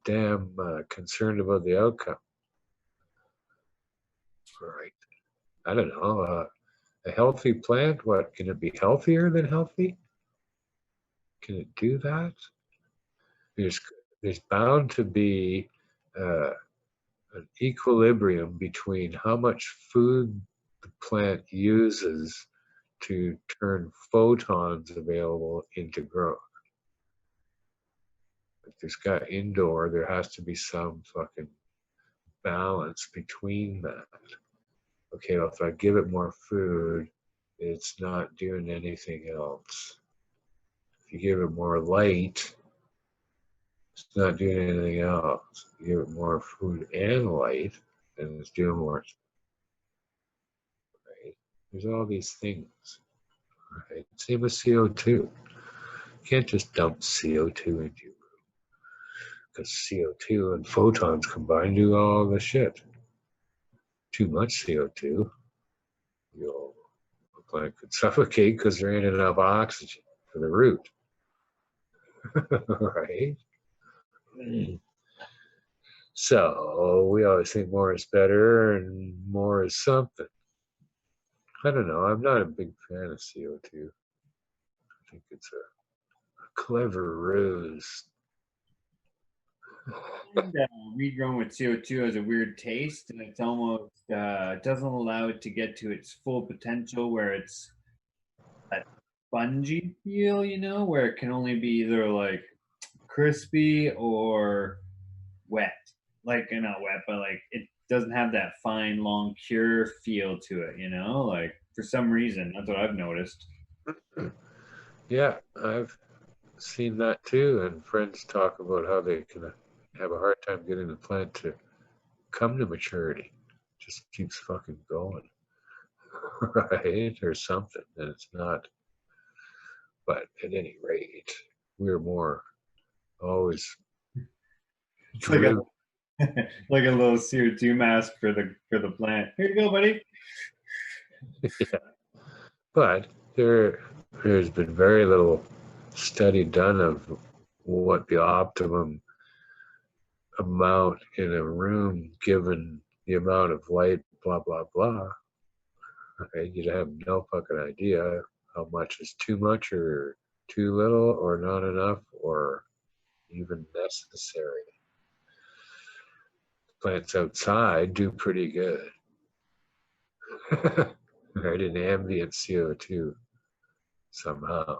damn concerned about the outcome. Right. I don't know. A healthy plant, what, can it be healthier than healthy? Can it do that? There's, there's bound to be an equilibrium between how much food the plant uses to turn photons available into growth. If there's got indoor, there has to be some fucking balance between that. Okay, well, if I give it more food, it's not doing anything else. If you give it more light, it's not doing anything else. If you give it more food and light, then it's doing more. Right? There's all these things. Right? Same with CO2. You can't just dump CO2 into your room because CO2 and photons combined do all the shit. Too much CO2, the plant could suffocate because there ain't enough oxygen for the root. Right? So we always think more is better and more is something. I don't know. I'm not a big fan of CO2. I think it's a clever ruse. And weed grown with CO2 has a weird taste, and it's almost doesn't allow it to get to its full potential, where it's that spongy feel, you know, where it can only be either like crispy or wet. Like, not wet, but like it doesn't have that fine, long, pure feel to it, you know? Like, for some reason, that's what I've noticed. Yeah, I've seen that too, and friends talk about how they can have a hard time getting the plant to come to maturity. Just keeps fucking going, right? Or something, and it's not. But at any rate, we're more always It's like a driven. like a little CO2 mask for the plant. Here you go, buddy. Yeah. But there's been very little study done of what the optimum amount in a room given the amount of light, blah blah blah. Okay, you'd have no fucking idea how much is too much or too little or not enough or even necessary. Plants outside do pretty good. Right, in ambient CO2 somehow.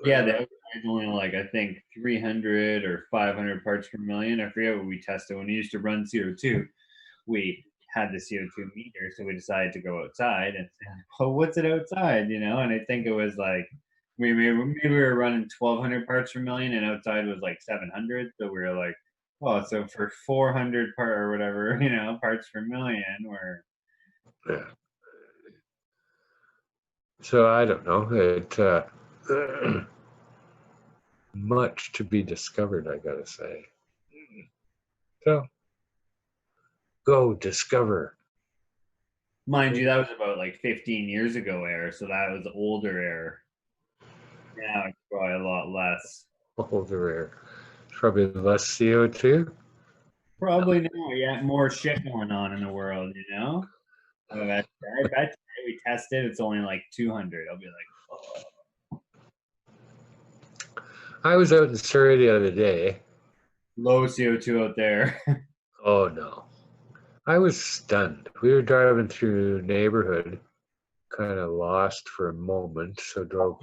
Yeah, the outside's only like I think 300 or 500 parts per million. I forget what we tested when we used to run CO2. We had the CO2 meter, so we decided to go outside and say, well, what's it outside, you know? And I think it was like maybe we were running 1,200 parts per million, and outside was like 700. So we were like, oh, so for 400 part or whatever, you know, parts per million, we're Yeah. So I don't know. Much to be discovered, I gotta say. So go discover. mind you, that was about like 15 years ago air, so that was older air. Now it's probably a lot less. Older air. Probably less CO2. Probably now, yeah, more shit going on in the world, you know? I bet today we tested, it's only like 200. I'll be like, oh. I was out in Surrey the other day. Low CO2 out there. Oh no. I was stunned. We were driving through a neighborhood, kind of lost for a moment, so drove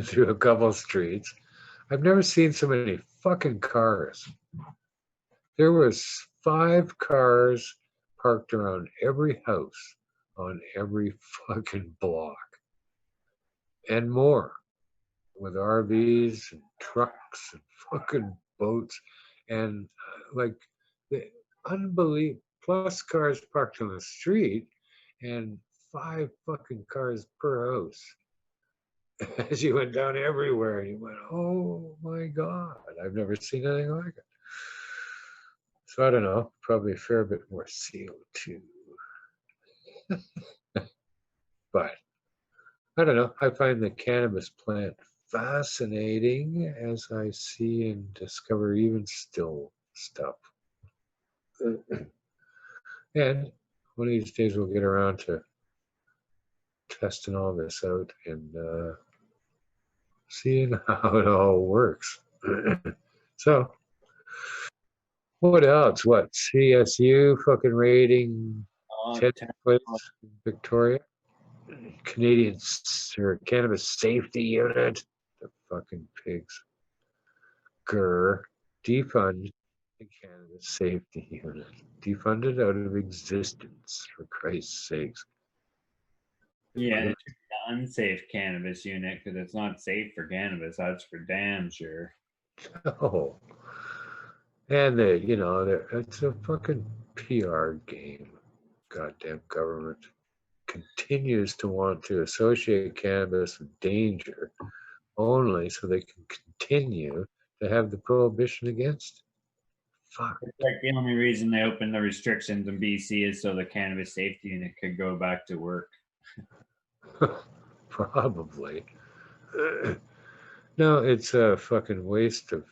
through a couple streets. I've never seen so many fucking cars. There was 5 cars parked around every house on every fucking block and more, with RVs and trucks and fucking boats and like the unbelievable plus cars parked on the street and 5 fucking cars per house as you went down everywhere and you went, oh my god, I've never seen anything like it. So I don't know, probably a fair bit more CO2. But I don't know. I find the cannabis plant fascinating as I see and discover even still stuff. And one of these days we'll get around to testing all this out and seeing how it all works. So, what else? What? CSU fucking raiding 10 places in Victoria? Canadian or Cannabis Safety Unit? The fucking pigs. Grr. Defund the Cannabis Safety Unit. Defunded out of existence, for Christ's sakes. Yeah, the unsafe cannabis unit because it's not safe for cannabis. That's for damn sure. Oh. And it's a fucking PR game. Goddamn government continues to want to associate cannabis with danger only so they can continue to have the prohibition against it. Fuck. It's like the only reason they opened the restrictions in BC is so the cannabis safety unit could go back to work. Probably. No, it's a fucking waste of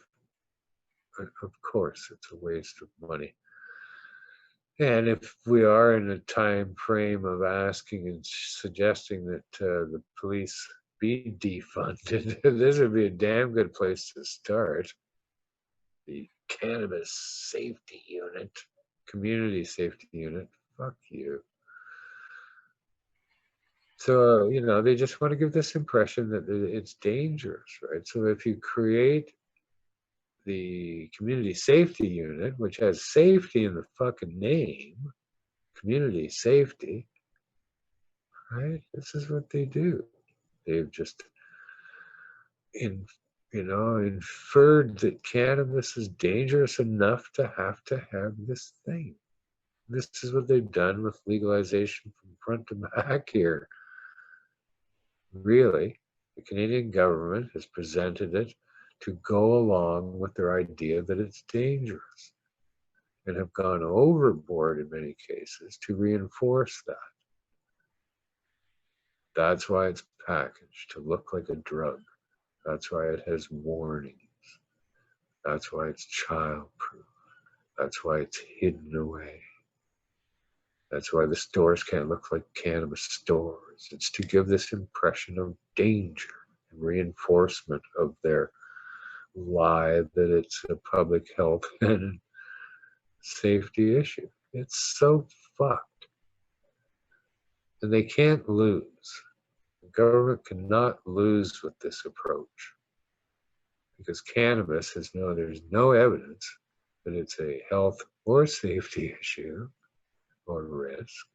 course, it's a waste of money. And if we are in a time frame of asking and suggesting that the police be defunded, this would be a damn good place to start. The Cannabis Safety Unit, Community Safety Unit, fuck you. So, you know, they just want to give this impression that it's dangerous, right? So if you create the community safety unit, which has safety in the fucking name, community safety, right? This is what they do. They've just inferred that cannabis is dangerous enough to have this thing. This is what they've done with legalization from front to back here. Really, the Canadian government has presented it to go along with their idea that it's dangerous, and have gone overboard in many cases to reinforce that. That's why it's packaged to look like a drug. That's why it has warnings. That's why it's childproof. That's why it's hidden away. That's why the stores can't look like cannabis stores. It's to give this impression of danger and reinforcement of their lie that it's a public health and safety issue. It's so fucked. And they can't lose. The government cannot lose with this approach, because cannabis there's no evidence that it's a health or safety issue or risk.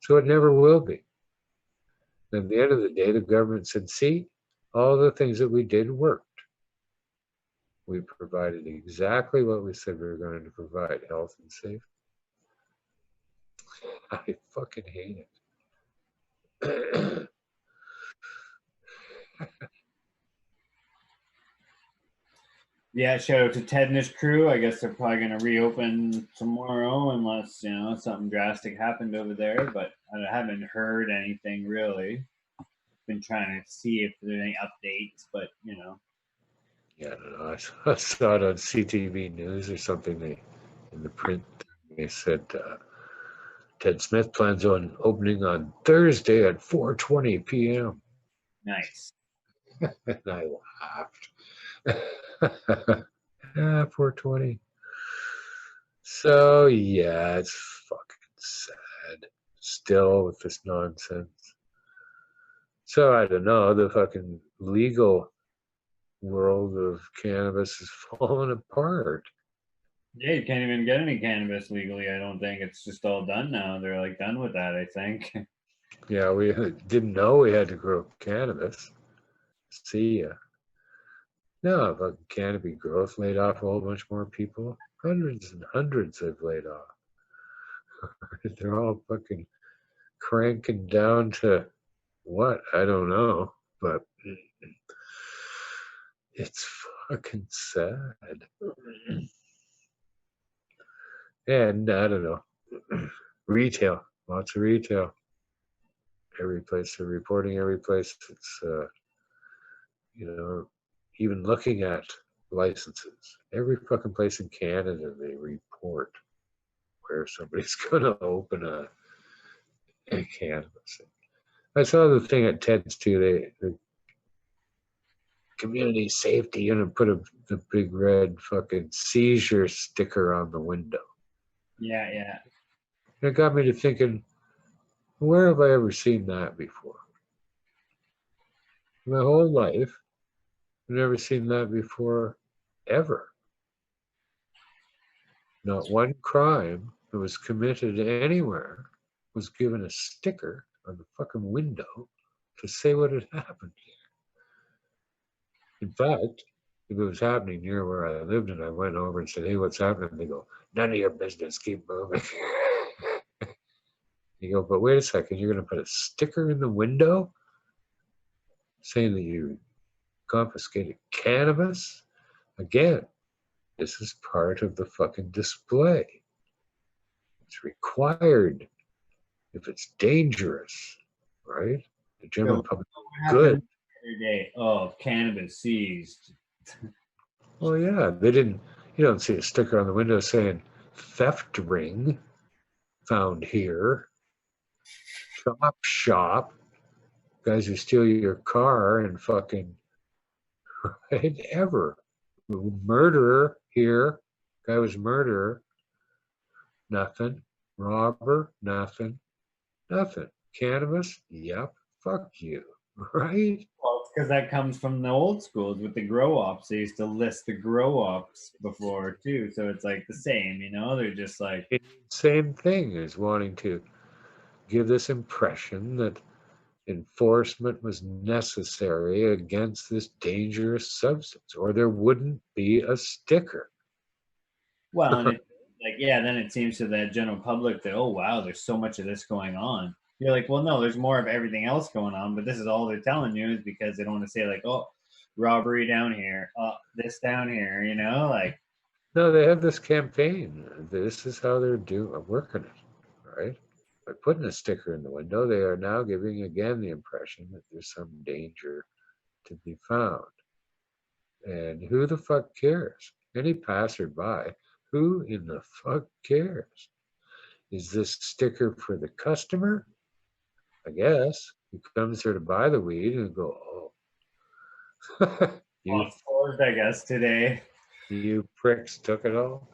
So it never will be. And at the end of the day, the government said, see, all the things that we did worked. We provided exactly what we said we were going to provide, health and safety. I fucking hate it. Yeah, shout out to Ted and his crew. I guess they're probably going to reopen tomorrow unless, something drastic happened over there. But I haven't heard anything really. Been trying to see if there's any updates, but. Yeah, I don't know. I saw it on CTV News or something. In the print, they said Ted Smith plans on opening on Thursday at 4:20 p.m. Nice. And I laughed. Yeah, 4:20. So yeah, it's fucking sad. Still with this nonsense. So I don't know. The fucking legal world of cannabis is falling apart. Yeah, you can't even get any cannabis legally. I don't think it's just all done now. They're like done with that, I think. Yeah, we didn't know we had to grow cannabis. See ya. No, fucking canopy growth laid off a whole bunch more people. Hundreds and hundreds have laid off. They're all fucking cranking down to what? I don't know. But it's fucking sad. And I don't know. Retail. Lots of retail. Every place they're reporting, every place it's even looking at licenses. Every fucking place in Canada they report where somebody's gonna open a cannabis. I saw the thing at Ted's too. The community safety unit put the big red fucking seizure sticker on the window. Yeah. And it got me to thinking, where have I ever seen that before? My whole life, I've never seen that before, ever. Not one crime that was committed anywhere was given a sticker on the fucking window to say what had happened. In fact, if it was happening near where I lived and I went over and said, hey, what's happening? And they go, none of your business, keep moving. You go, but wait a second, you're going to put a sticker in the window saying that you confiscated cannabis? Again, this is part of the fucking display. It's required if it's dangerous, right? The general public good. Every day, cannabis seized. Well, yeah, you don't see a sticker on the window saying theft ring found here, chop shop, guys who steal your car and fucking, right, ever. Murderer here, guy was murderer, nothing. Robber, nothing. Cannabis, yep. fuck you, right? Well, because that comes from the old schools with the grow ops. They used to list the grow ops before too, so it's like the same, you know. They're just like, Same thing as wanting to give this impression that enforcement was necessary against this dangerous substance, or there wouldn't be a sticker. well, and it's like, yeah, then it seems to the general public that, oh wow, there's so much of this going on. You're like, well, no, there's more of everything else going on, but this is all they're telling you is because they don't want to say like, oh, robbery down here, this down here, you know, like. No, they have this campaign. This is how they're working it, right? By putting a sticker in the window, they are now giving again the impression that there's some danger to be found. And who the fuck cares? Any passerby, who in the fuck cares? Is this sticker for the customer? I guess. Who comes here to buy the weed and go, oh, you, Forged, I guess, today. you pricks took it all?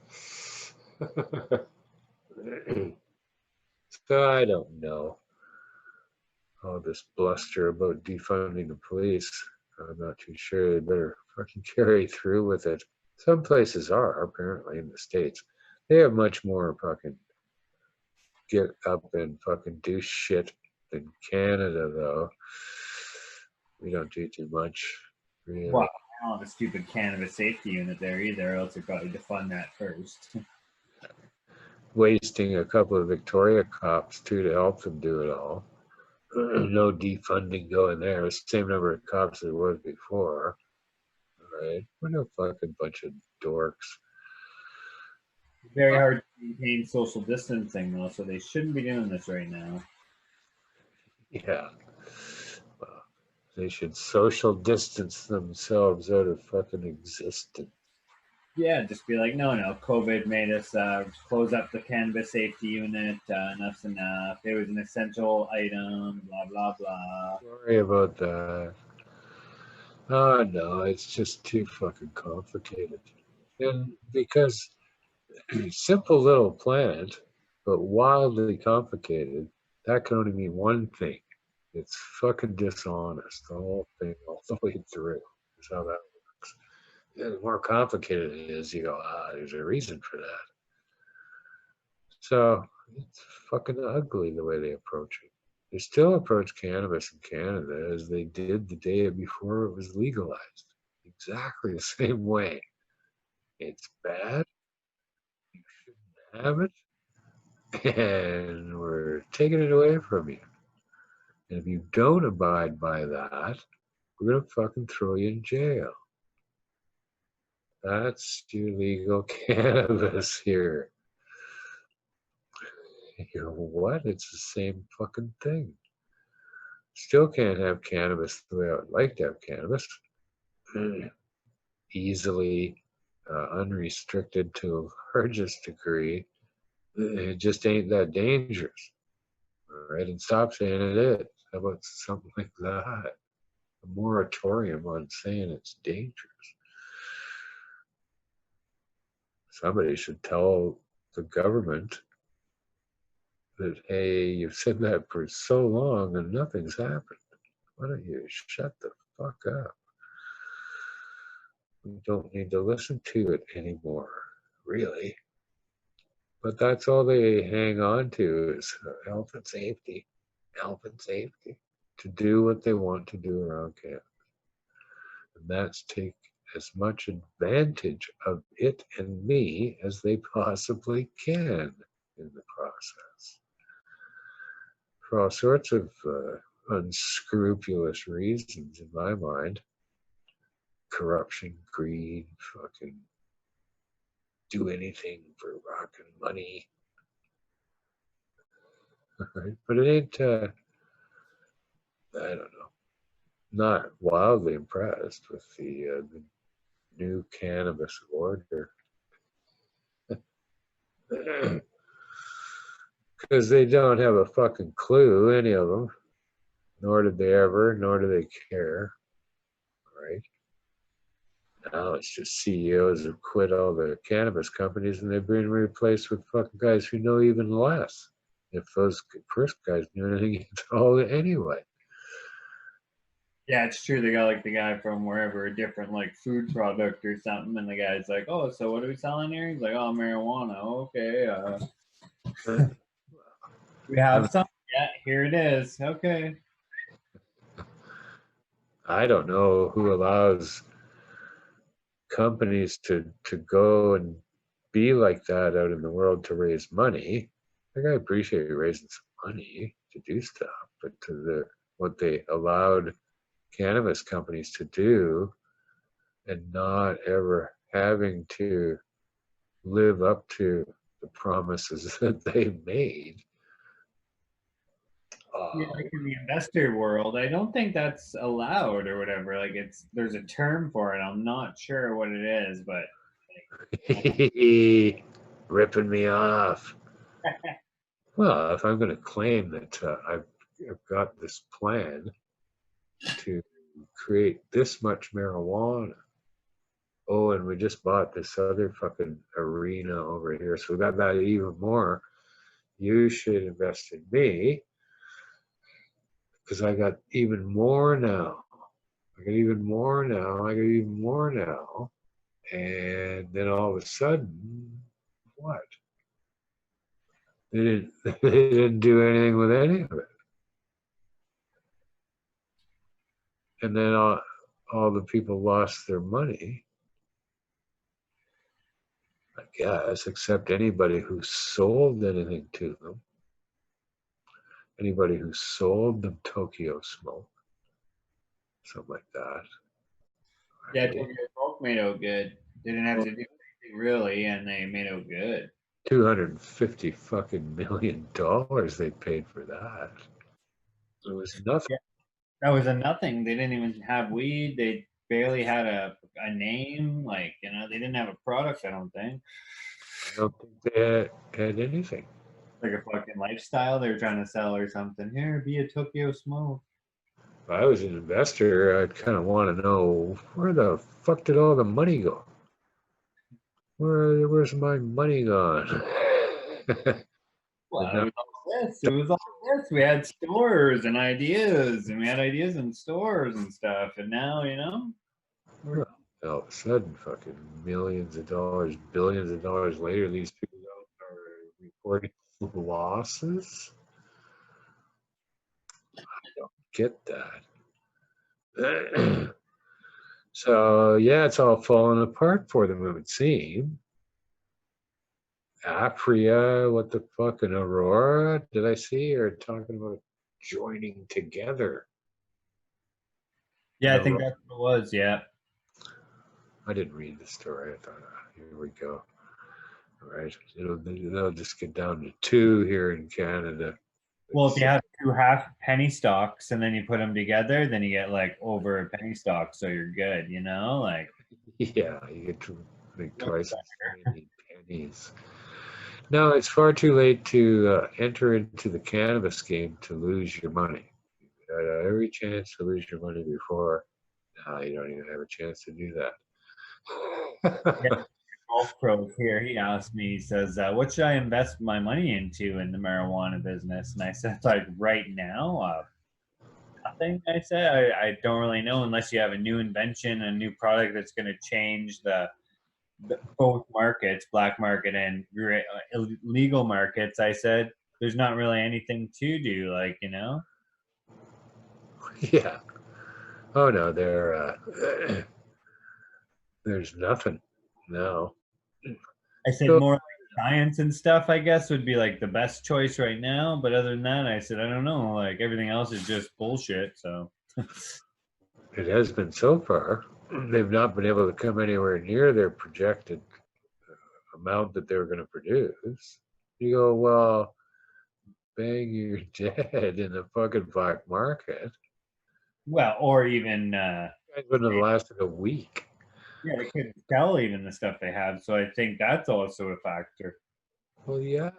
So I don't know. All this bluster about defunding the police, I'm not too sure. They better fucking carry through with it. Some places are, apparently, in the States. They have much more fucking get up and fucking do shit than Canada, though. We don't do too much, really. Well, I don't have a stupid cannabis safety unit there either, else they'd probably defund that first. Wasting a couple of Victoria cops, too, to help them do it all. No defunding going there. Same number of cops there was before. Right? What a fucking bunch of dorks. Very hard to maintain social distancing though, so they shouldn't be doing this right now. Yeah. Well, they should social distance themselves out of fucking existence. Yeah, just be like, no, COVID made us close up the cannabis safety unit. Enough's enough. It was an essential item. Blah blah blah. Sorry about that. Oh no, it's just too fucking complicated. And because simple little plant, but wildly complicated, that can only mean one thing. It's fucking dishonest, the whole thing, all the way through. Is how that works. Yeah, the more complicated it is, you go, there's a reason for that. So it's fucking ugly the way they approach it. They still approach cannabis in Canada as they did the day before it was legalized. Exactly the same way. It's bad. You shouldn't have it. And we're taking it away from you. And if you don't abide by that, we're going to fucking throw you in jail. That's your legal cannabis here. You know what? It's the same fucking thing. Still can't have cannabis the way I would like to have cannabis. Easily, unrestricted to the largest degree. It just ain't that dangerous. All right, and stop saying it is. How about something like that? A moratorium on saying it's dangerous. Somebody should tell the government that, hey, you've said that for so long and nothing's happened. Why don't you shut the fuck up? We don't need to listen to it anymore, really. But that's all they hang on to is health and safety. Health and safety. To do what they want to do around campus. And that's take as much advantage of it and me as they possibly can in the process. For all sorts of unscrupulous reasons, in my mind. Corruption, greed, fucking do anything for rock and money. Right? But it ain't, I don't know, not wildly impressed with the new cannabis order. Because they don't have a fucking clue, any of them. Nor did they ever, nor do they care. Right? Now it's just CEOs who quit all the cannabis companies and they've been replaced with fucking guys who know even less. If those first guys knew anything at all anyway. Yeah, it's true. They got like the guy from wherever, a different like food product or something, and the guy's like, "Oh, so what are we selling here?" He's like, "Oh, marijuana. Okay, Uh, we have some. Yeah, here it is. Okay." I don't know who allows companies to go and be like that out in the world to raise money. Like, I appreciate you raising some money to do stuff, but to what they allowed cannabis companies to do and not ever having to live up to the promises that they made. Yeah, like in the investor world, I don't think that's allowed or whatever. Like there's a term for it. I'm not sure what it is, but Ripping me off. Well, if I'm going to claim that I've got this plan to create this much marijuana, oh, and we just bought this other fucking arena over here, so we got that even more. You should invest in me because I got even more now. I got even more now. I got even more now. And then all of a sudden, what? They didn't. They didn't do anything with any of it. And then all the people lost their money, I guess, except anybody who sold anything to them, anybody who sold them Tokyo Smoke, something like that. yeah, Right? Tokyo Smoke made out good. They didn't have to do anything really, and they made out good. 250 fucking $1 million they paid for that. It was nothing. Yeah, that was a nothing. They didn't even have weed. They barely had a name. Like they didn't have a product. I don't think. I don't think they had anything. Like a fucking lifestyle they were trying to sell or something. Here, be a Tokyo Smoke. If I was an investor, I'd kind of want to know where the fuck did all the money go? Where's my money gone? Well, And it now, was all this. It was all this. We had stores and ideas, and we had ideas in stores and stuff. And now, we're all of a sudden, fucking millions of dollars, billions of dollars later, these people are reporting losses. I don't get that. So yeah, it's all falling apart for them, it would seem. Apria, what the fuck, and Aurora, did I see? Or talking about joining together. yeah, And I think Aurora, that's what it was. Yeah. I didn't read the story. I thought, here we go. All right, they'll just get down to two here in Canada. Well, if you have two half penny stocks and then you put them together, then you get like over a penny stock, so you're good. Like Yeah, you get to make much twice better. as many pennies. No, it's far too late to enter into the cannabis game to lose your money. You had every chance to lose your money before. Now you don't even have a chance to do Yeah, that. golf pros here. He asked me. He says, "What should I invest my money into in the marijuana business?" And I said, "Like right now, nothing." I said, "I don't really know unless you have a new invention, a new product that's going to change the both markets, black market and illegal markets." I said, "There's not really anything to do, like." Yeah. Oh no, there's nothing. No. I said So more like science and stuff, I guess, would be like the best choice right now. But other than that, I said, I don't know. Like everything else is just bullshit. So it has been so far. They've not been able to come anywhere near their projected amount that they were going to produce. You go, well, bang, you're dead in the fucking black market. well, or even It wouldn't have lasted a week. yeah, they couldn't sell even the stuff they have. So I think that's also a factor. Well, yeah,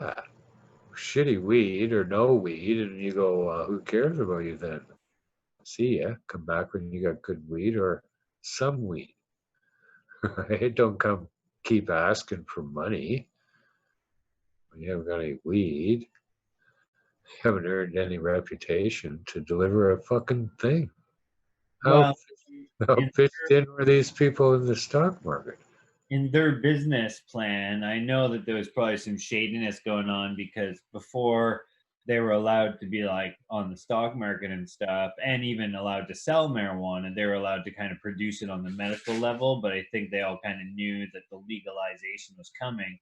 shitty weed or no weed, and you go, who cares about you then? See ya. Come back when you got good weed or some weed. Right? Don't come keep asking for money when you haven't got any weed. You haven't earned any reputation to deliver a fucking thing. How, Well, how in fished in were these people in the stock market? their business plan, I know that there was probably some shadiness going on because before they were allowed to be like on the stock market and stuff, and even allowed to sell marijuana, they were allowed to kind of produce it on the medical level. But I think they all kind of knew that the legalization was coming.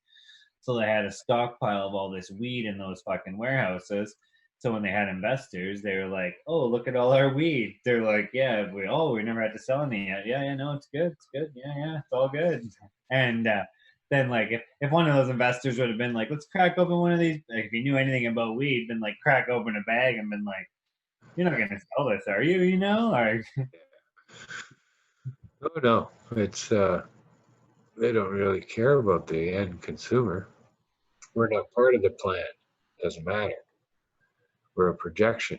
So they had a stockpile of all this weed in those fucking warehouses. So when they had investors, they were like, "Oh, look at all our weed." They're like, "Yeah, we never had to sell any yet. Yeah, yeah, no, it's good, it's good. Yeah, yeah, it's all good." And then like if one of those investors would have been like, "Let's crack open one of these," like if he knew anything about weed, been like crack open a bag and been like, "You're not gonna sell this, are you? You know?" Or Oh no, it's they don't really care about the end consumer. We're not part of the plan. Doesn't matter. We're a projection.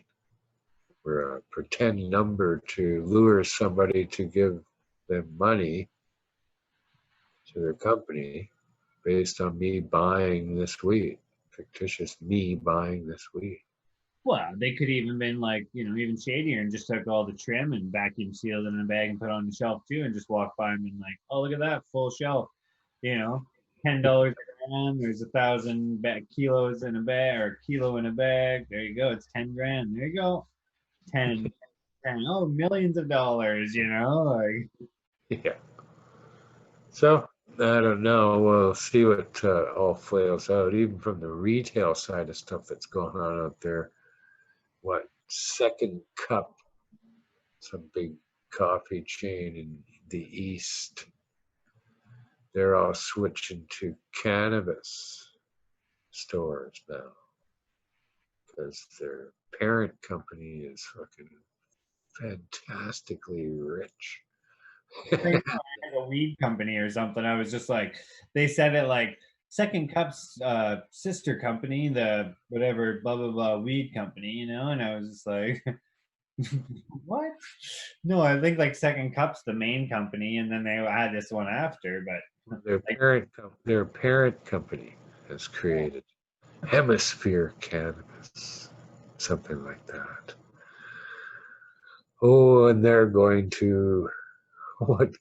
We're a pretend number to lure somebody to give them money to their company based on me buying this weed. Fictitious me buying this weed. well, they could even been like, even shadier and just took all the trim and vacuum sealed it in a bag and put it on the shelf too, and just walk by them and like, oh, look at that full shelf, $10 a gram. There's 1,000 kilos in a bag or kilo in a bag. There you go. It's 10 grand. There you go. 10, 10. Oh, millions of dollars. Like Yeah. So I don't know. We'll see what all flails out, even from the retail side of stuff that's going on out there. What Second Cup, some big coffee chain in the East, they're all switching to cannabis stores now because their parent company is fucking fantastically rich. like a weed company or something. I was just like, they said it like Second Cup's sister company, the whatever blah blah blah weed company, and I was just like, what? No, I think like Second Cup's the main company, and then they had this one after. But like, Their parent company has created Hemisphere Cannabis, something like that. Oh, and they're going to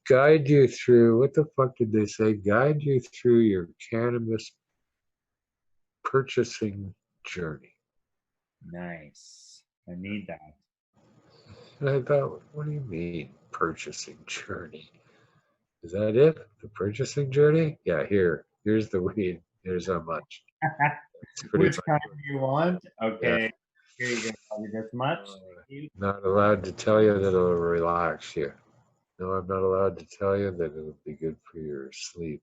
guide you through, what the fuck did they say? Guide you through your cannabis purchasing journey. nice. I need that. And I thought, what do you mean purchasing journey? Is that it? The purchasing journey? Yeah, here's the weed. Here's how much. It's pretty Which much kind do you want? yeah. Okay, here you go. I'll be this much. Not allowed to tell you that it'll relax you. No, I'm not allowed to tell you that it'll be good for your sleep.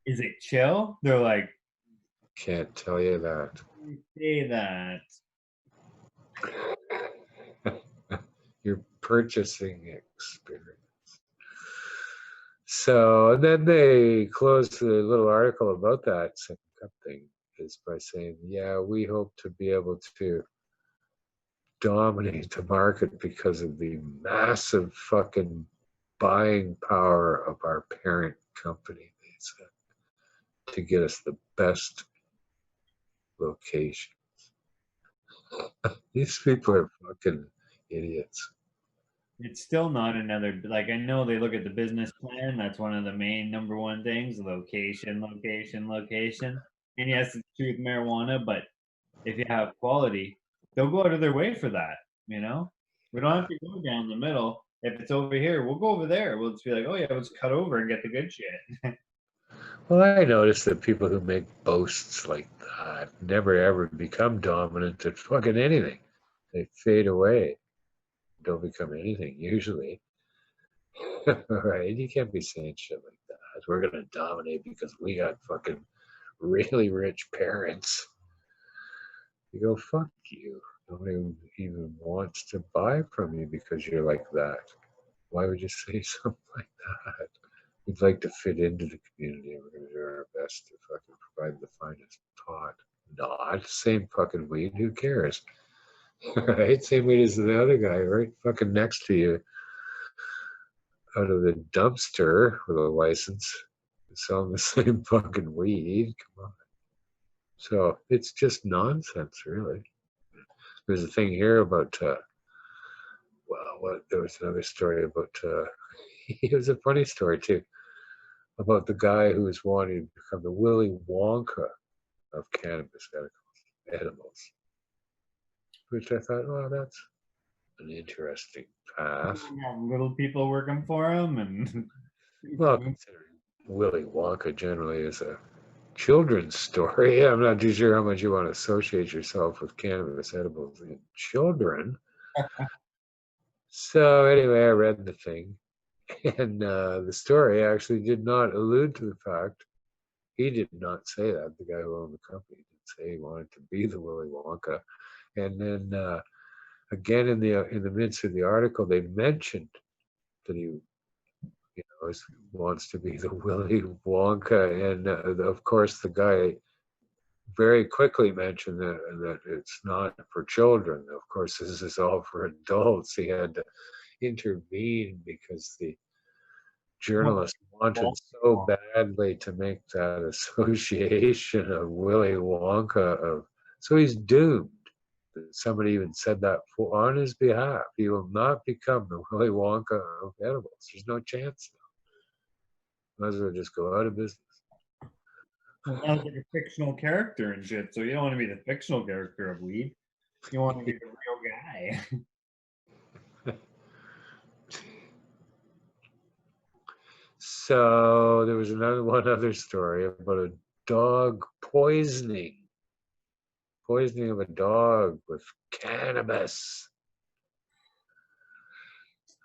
Is it chill? They're like, Can't tell you that. you say that. Your purchasing experience. So, and then they closed the little article about that second cup thing is by saying, yeah, we hope to be able to dominate the market because of the massive fucking buying power of our parent company, they said, to get us the best location. These people are fucking idiots. It's still not another, like, I know they look at the business plan. That's one of the main number one things: location, location, location. And yes, it's true with marijuana, but if you have quality, they'll go out of their way for that. We don't have to go down the middle. If it's over here, we'll go over there. We'll just be like, oh yeah, let's cut over and get the good shit. Well, I noticed that people who make boasts like that never ever become dominant at fucking anything. They fade away, don't become anything usually. Right? You can't be saying shit like that. We're gonna dominate because we got fucking really rich parents. You go, fuck you. Nobody even wants to buy from you because you're like that. Why would you say something like that? We'd like to fit into the community and we're going to do our best to fucking provide the finest pot. Not same fucking weed. Who cares? Right? Same weed as the other guy, right? Fucking next to you out of the dumpster with a license selling the same fucking weed. Come on. So it's just nonsense, really. There's a thing here about there was another story about, it was a funny story too, about the guy who was wanting to become the Willy Wonka of cannabis edibles, which I thought, well, that's an interesting path. Little people working for him, and Well, considering Willy Wonka generally is a children's story, I'm not too sure how much you want to associate yourself with cannabis edibles and children. So anyway, I read the thing, and the story actually did not allude to the fact. He did not say that. The guy who owned the company didn't say he wanted to be the Willy Wonka. And then again in the midst of the article, they mentioned that he, wants to be the Willy Wonka, and of course the guy very quickly mentioned that it's not for children. Of course, this is all for adults. He had to intervene because the journalist wanted so badly to make that association of Willy Wonka so he's doomed. Somebody even said that on his behalf. He will not become the Willy Wonka of edibles. There's no chance now. Might as well just go out of business. Well, sounds like a fictional character and shit. So you don't want to be the fictional character of weed. You want to be the real guy. So there was one other story about a dog poisoning of a dog with cannabis.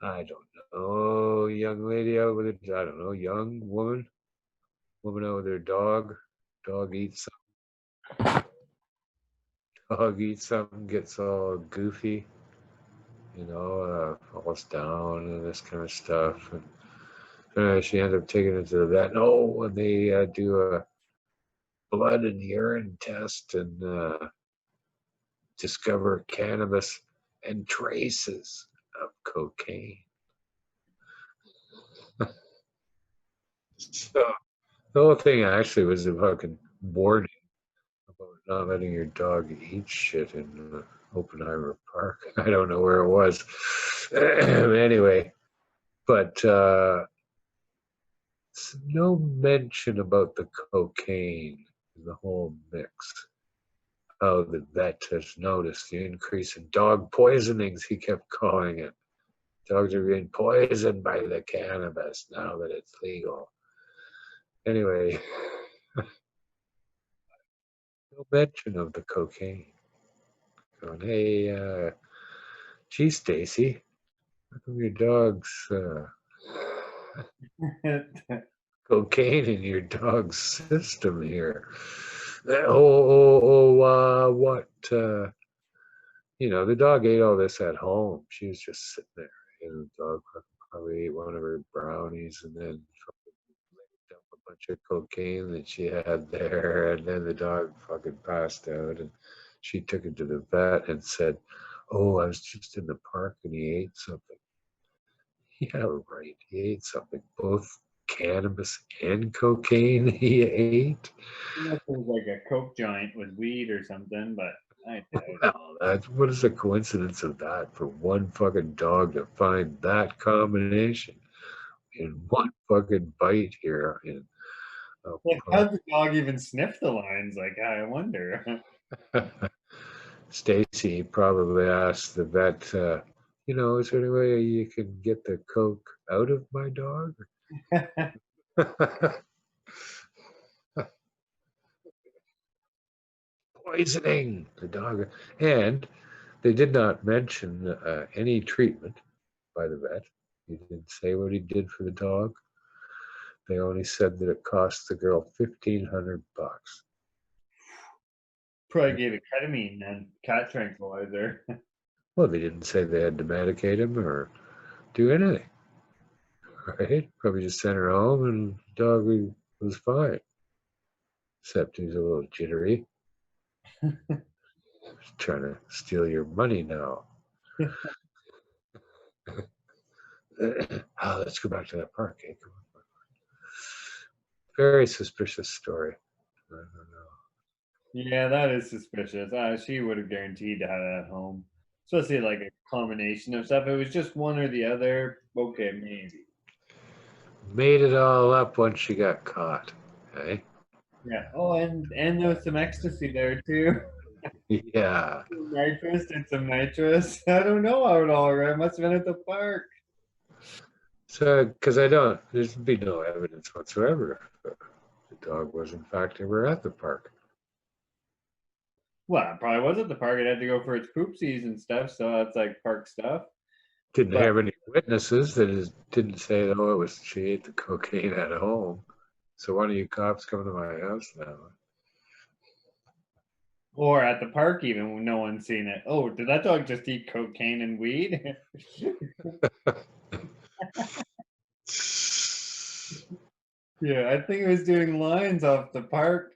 I don't know, young lady out with I don't know, young woman out with her dog. Dog eats something, gets all goofy, falls down and this kind of stuff. And she ends up taking it to the vet. And they do a blood and urine test and discover cannabis and traces of cocaine. So the whole thing actually was a fucking warning about not letting your dog eat shit in Oppenheimer Park. I don't know where it was. Anyway, but no mention about the cocaine in the whole mix. Oh, the vet has noticed the increase in dog poisonings, he kept calling it. Dogs are being poisoned by the cannabis now that it's legal. Anyway, no mention of the cocaine. Going, hey, gee, Stacy, how come your dog's cocaine in your dog's system here? What? The dog ate all this at home. She was just sitting there. And the dog probably ate one of her brownies and then laid up a bunch of cocaine that she had there. And then the dog fucking passed out. And she took it to the vet and said, "Oh, I was just in the park and he ate something." Yeah, right. He ate something. Both cannabis and cocaine he ate. It was like a coke joint with weed or something, but I doubt Well, what is the coincidence of that for one fucking dog to find that combination in one fucking bite here? How'd the dog even sniff the lines? Like, I wonder. Stacy probably asked the vet, is there any way you can get the coke out of my dog? Poisoning the dog. And they did not mention any treatment by the vet. He didn't say what he did for the dog. They only said that it cost the girl $1,500. Probably gave it ketamine and cat tranquilizer. Well, they didn't say they had to medicate him or do anything. Right? Probably just sent her home and the dog was fine. Except he was a little jittery. He's trying to steal your money now. Let's go back to that park. Come on. Very suspicious story. I don't know. Yeah, that is suspicious. She would have guaranteed to have it at home. especially like a combination of stuff. If it was just one or the other, okay, maybe. Made it all up once she got caught. Okay? Yeah. Oh, and there was some ecstasy there too. Yeah. Nitrous and some nitrous. I don't know how it all ran. Must have been at the park. So, because there's been no evidence whatsoever. The dog was, in fact, ever at the park. Well, it probably was at the park. It had to go for its poopsies and stuff, so that's like park stuff. Didn't But- have any witnesses that didn't say, oh, it was she ate the cocaine at home. So why don't you cops come to my house now? Or at the park, even when no one's seen it. Oh, did that dog just eat cocaine and weed? Yeah, I think it was doing lines off the park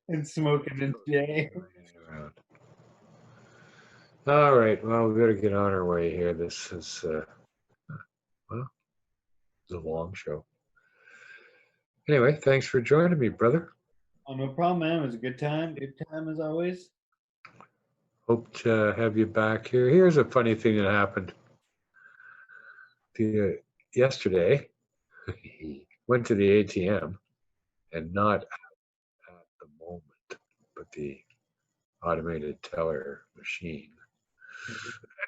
and smoking in Jay. All right, well, we better get on our way here. This is, well, it's a long show. Anyway, thanks for joining me, brother. Oh, no problem, man. It was a good time. Good time as always. Hope to have you back here. Here's a funny thing that happened yesterday. Went to the ATM, and not at the moment, but the automated teller machine.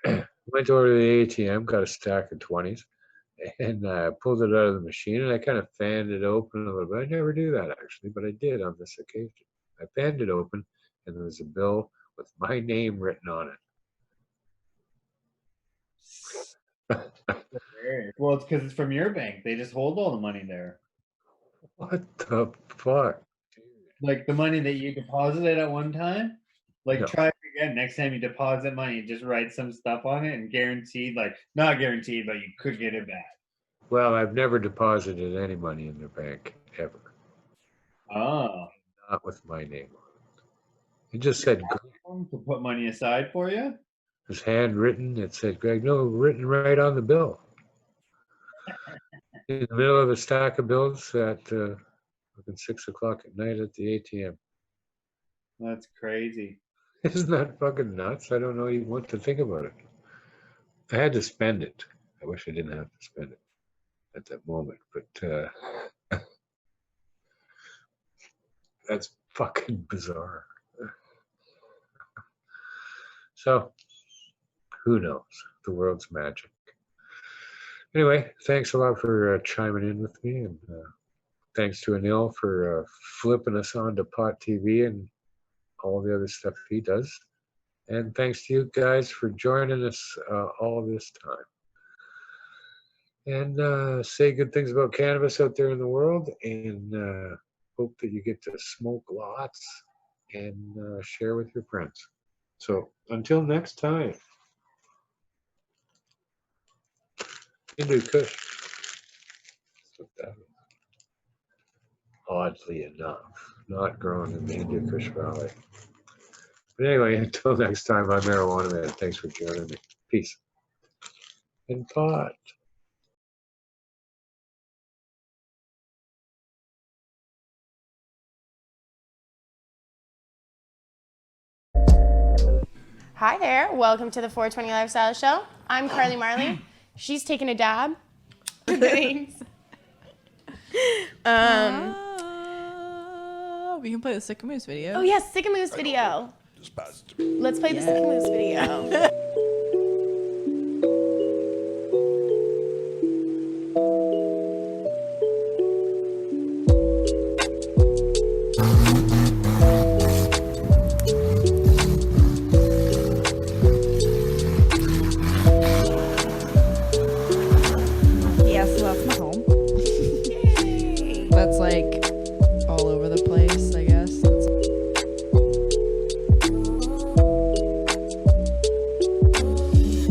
Went over to the ATM, got a stack of 20s, and pulled it out of the machine, and I kind of fanned it open a little bit. I never do that, actually, but I did on this occasion. I fanned it open, and there was a bill with my name written on it. Well, it's because it's from your bank. They just hold all the money there. What the fuck? Like the money that you deposited at one time. Like No. try it again. Next time you deposit money, just write some stuff on it and guaranteed, like not guaranteed, but you could get it back. Well, I've never deposited any money in the bank, ever. Oh. Not with my name on it. It just said, To put money aside for you? it was handwritten. It said, Greg, no, written right on the bill. In the middle of a stack of bills at 6 o'clock at night at the ATM. That's crazy. Isn't that fucking nuts? I don't know even what to think about it. I had to spend it. I wish I didn't have to spend it at that moment, but that's fucking bizarre. So, who knows? The world's magic. Anyway, thanks a lot for chiming in with me, and thanks to Anil for flipping us on to Pot TV and all the other stuff he does. And thanks to you guys for joining us all this time. And say good things about cannabis out there in the world, and hope that you get to smoke lots and share with your friends. So until next time, Hindu Kush. That's what that is. Oddly enough, not grown in the Hindu Kush Valley. But anyway, until next time, I'm Marijuana Man. Thanks for joining me. Peace. And pot. Hi there, welcome to the 420 Lifestyle Show. I'm Carly Marley. She's taking a dab. Thanks. We can play the Sick Moose video. Oh yes, Sick and Moose video. Let's play the Sick and Moose video. Yeah, so that's my home. That's like all over the place, I guess.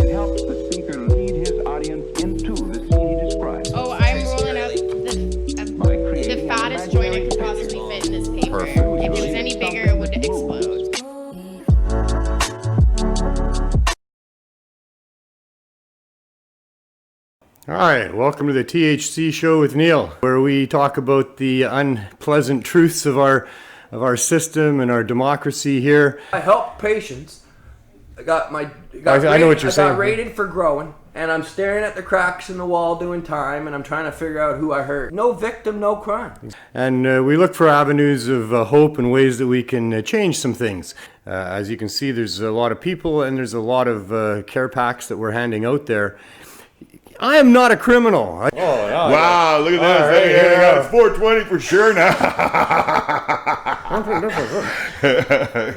It helps the speaker lead his audience into the scene he describes. Oh, I'm rolling up By the creating fattest an joint I imaginary could possibly fit in this paper. Perfect. If it was any bigger, it would explode. All right, welcome to the THC show with Neil, where we talk about the unpleasant truths of our system and our democracy here. I help patients I got I know what you're saying. I got rated for growing, and I'm staring at the cracks in the wall doing time, and I'm trying to figure out who I hurt. No victim, no crime. And we look for avenues of hope and ways that we can change some things. As you can see, there's a lot of people and there's a lot of care packs that we're handing out there. I am not a criminal. Wow, look at this. Right, Hey, it's 420 for sure now.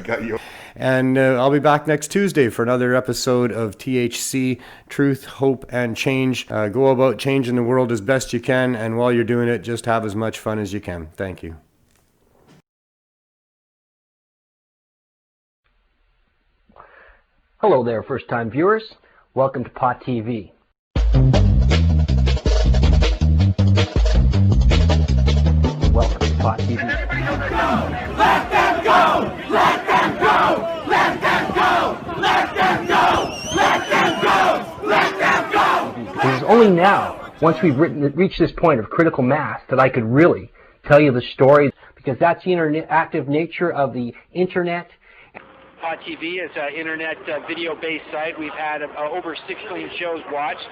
Got you. And I'll be back next Tuesday for another episode of THC, Truth, Hope, and Change. Go about changing the world as best you can, and while you're doing it, just have as much fun as you can. Thank you. Hello there, first-time viewers. Welcome to Pot TV. Welcome to Pot TV. Let them go! Let them go! Let them go! Let them go! Let them go! Let them go! It is only now, once we've reached this point of critical mass, that I could really tell you the story, because that's the interactive nature of the internet. Pot TV is an internet video-based site. We've had over 6 million shows watched.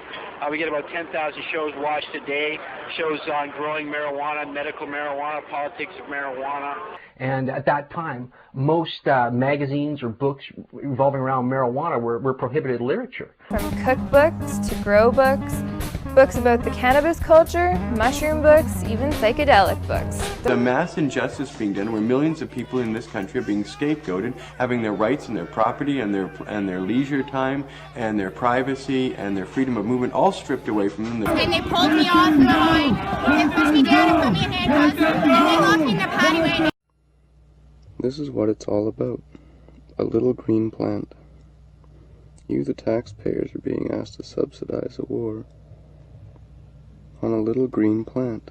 We get about 10,000 shows watched a day. Shows on growing marijuana, medical marijuana, politics of marijuana. And at that time, most magazines or books revolving around marijuana were prohibited literature. From cookbooks to grow books, books about the cannabis culture, mushroom books, even psychedelic books. The mass injustice being done where millions of people in this country are being scapegoated, having their rights and their property and their leisure time and their privacy and their freedom of movement all stripped away from them. And they pulled me off the line, they pushed me down and put me in handcuffs, and they locked me in the patio. This is what it's all about. A little green plant. You, the taxpayers, are being asked to subsidize a war on a little green plant.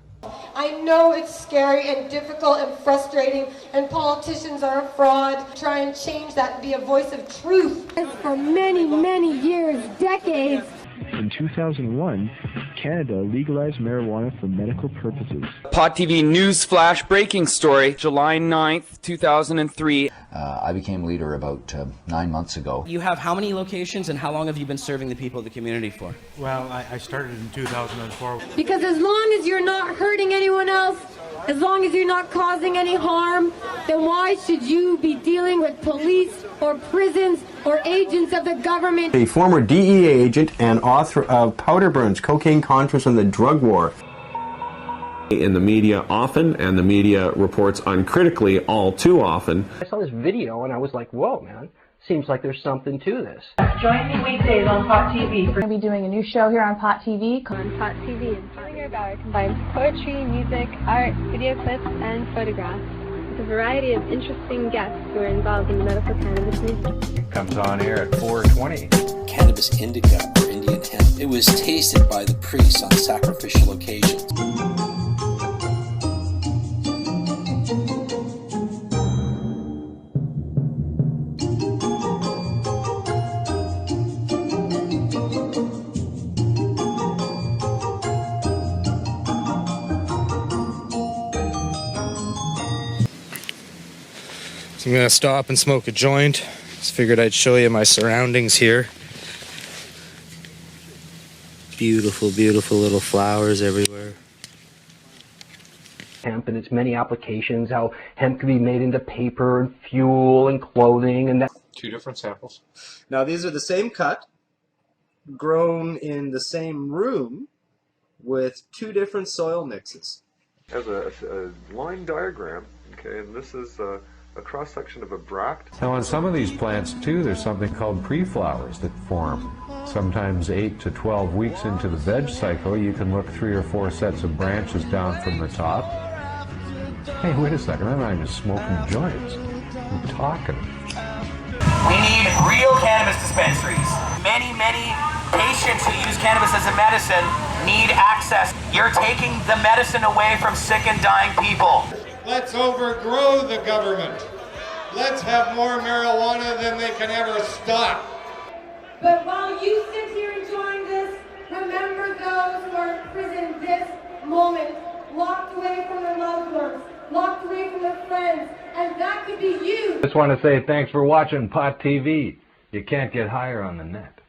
I know it's scary and difficult and frustrating, and politicians are a fraud. Try and change that and be a voice of truth. For many, many years, decades. In 2001, Canada legalized marijuana for medical purposes. Pot TV news flash breaking story, July 9th, 2003. I became leader about 9 months ago. You have how many locations and how long have you been serving the people of the community for? Well, I started in 2004. Because as long as you're not hurting anyone else, as long as you're not causing any harm, then why should you be dealing with police or prisons or agents of the government? A former DEA agent and author of Powder Burns, Cocaine Contras and the Drug War. In the media often, and the media reports uncritically all too often. I saw this video and I was like, whoa, man. Seems like there's something to this. Join me weekdays on Pot TV. We're going to be doing a new show here on Pot TV. On Pot TV, Inspiring Our combines poetry, music, art, video clips, and photographs with a variety of interesting guests who are involved in the medical cannabis movement. It comes on air at 4:20. Cannabis indica or Indian hemp. It was tasted by the priests on sacrificial occasions. So I'm gonna stop and smoke a joint. Just figured I'd show you my surroundings here. Beautiful, beautiful little flowers everywhere. Hemp and its many applications, how hemp can be made into paper and fuel and clothing and that. 2 different samples. Now these are the same cut, grown in the same room with 2 different soil mixes. As a line diagram, okay, and this is a cross-section of a bract. Now on some of these plants too, there's something called pre-flowers that form. Sometimes 8 to 12 weeks into the veg cycle, you can look 3 or 4 sets of branches down from the top. Hey, wait a second, I'm not just smoking joints. I'm talking. We need real cannabis dispensaries. Many, many patients who use cannabis as a medicine need access. You're taking the medicine away from sick and dying people. Let's overgrow the government. Let's have more marijuana than they can ever stop. But while you sit here enjoying this, remember those who are in prison this moment, locked away from their loved ones, locked away from their friends, and that could be you. Just want to say thanks for watching Pot TV. You can't get higher on the net.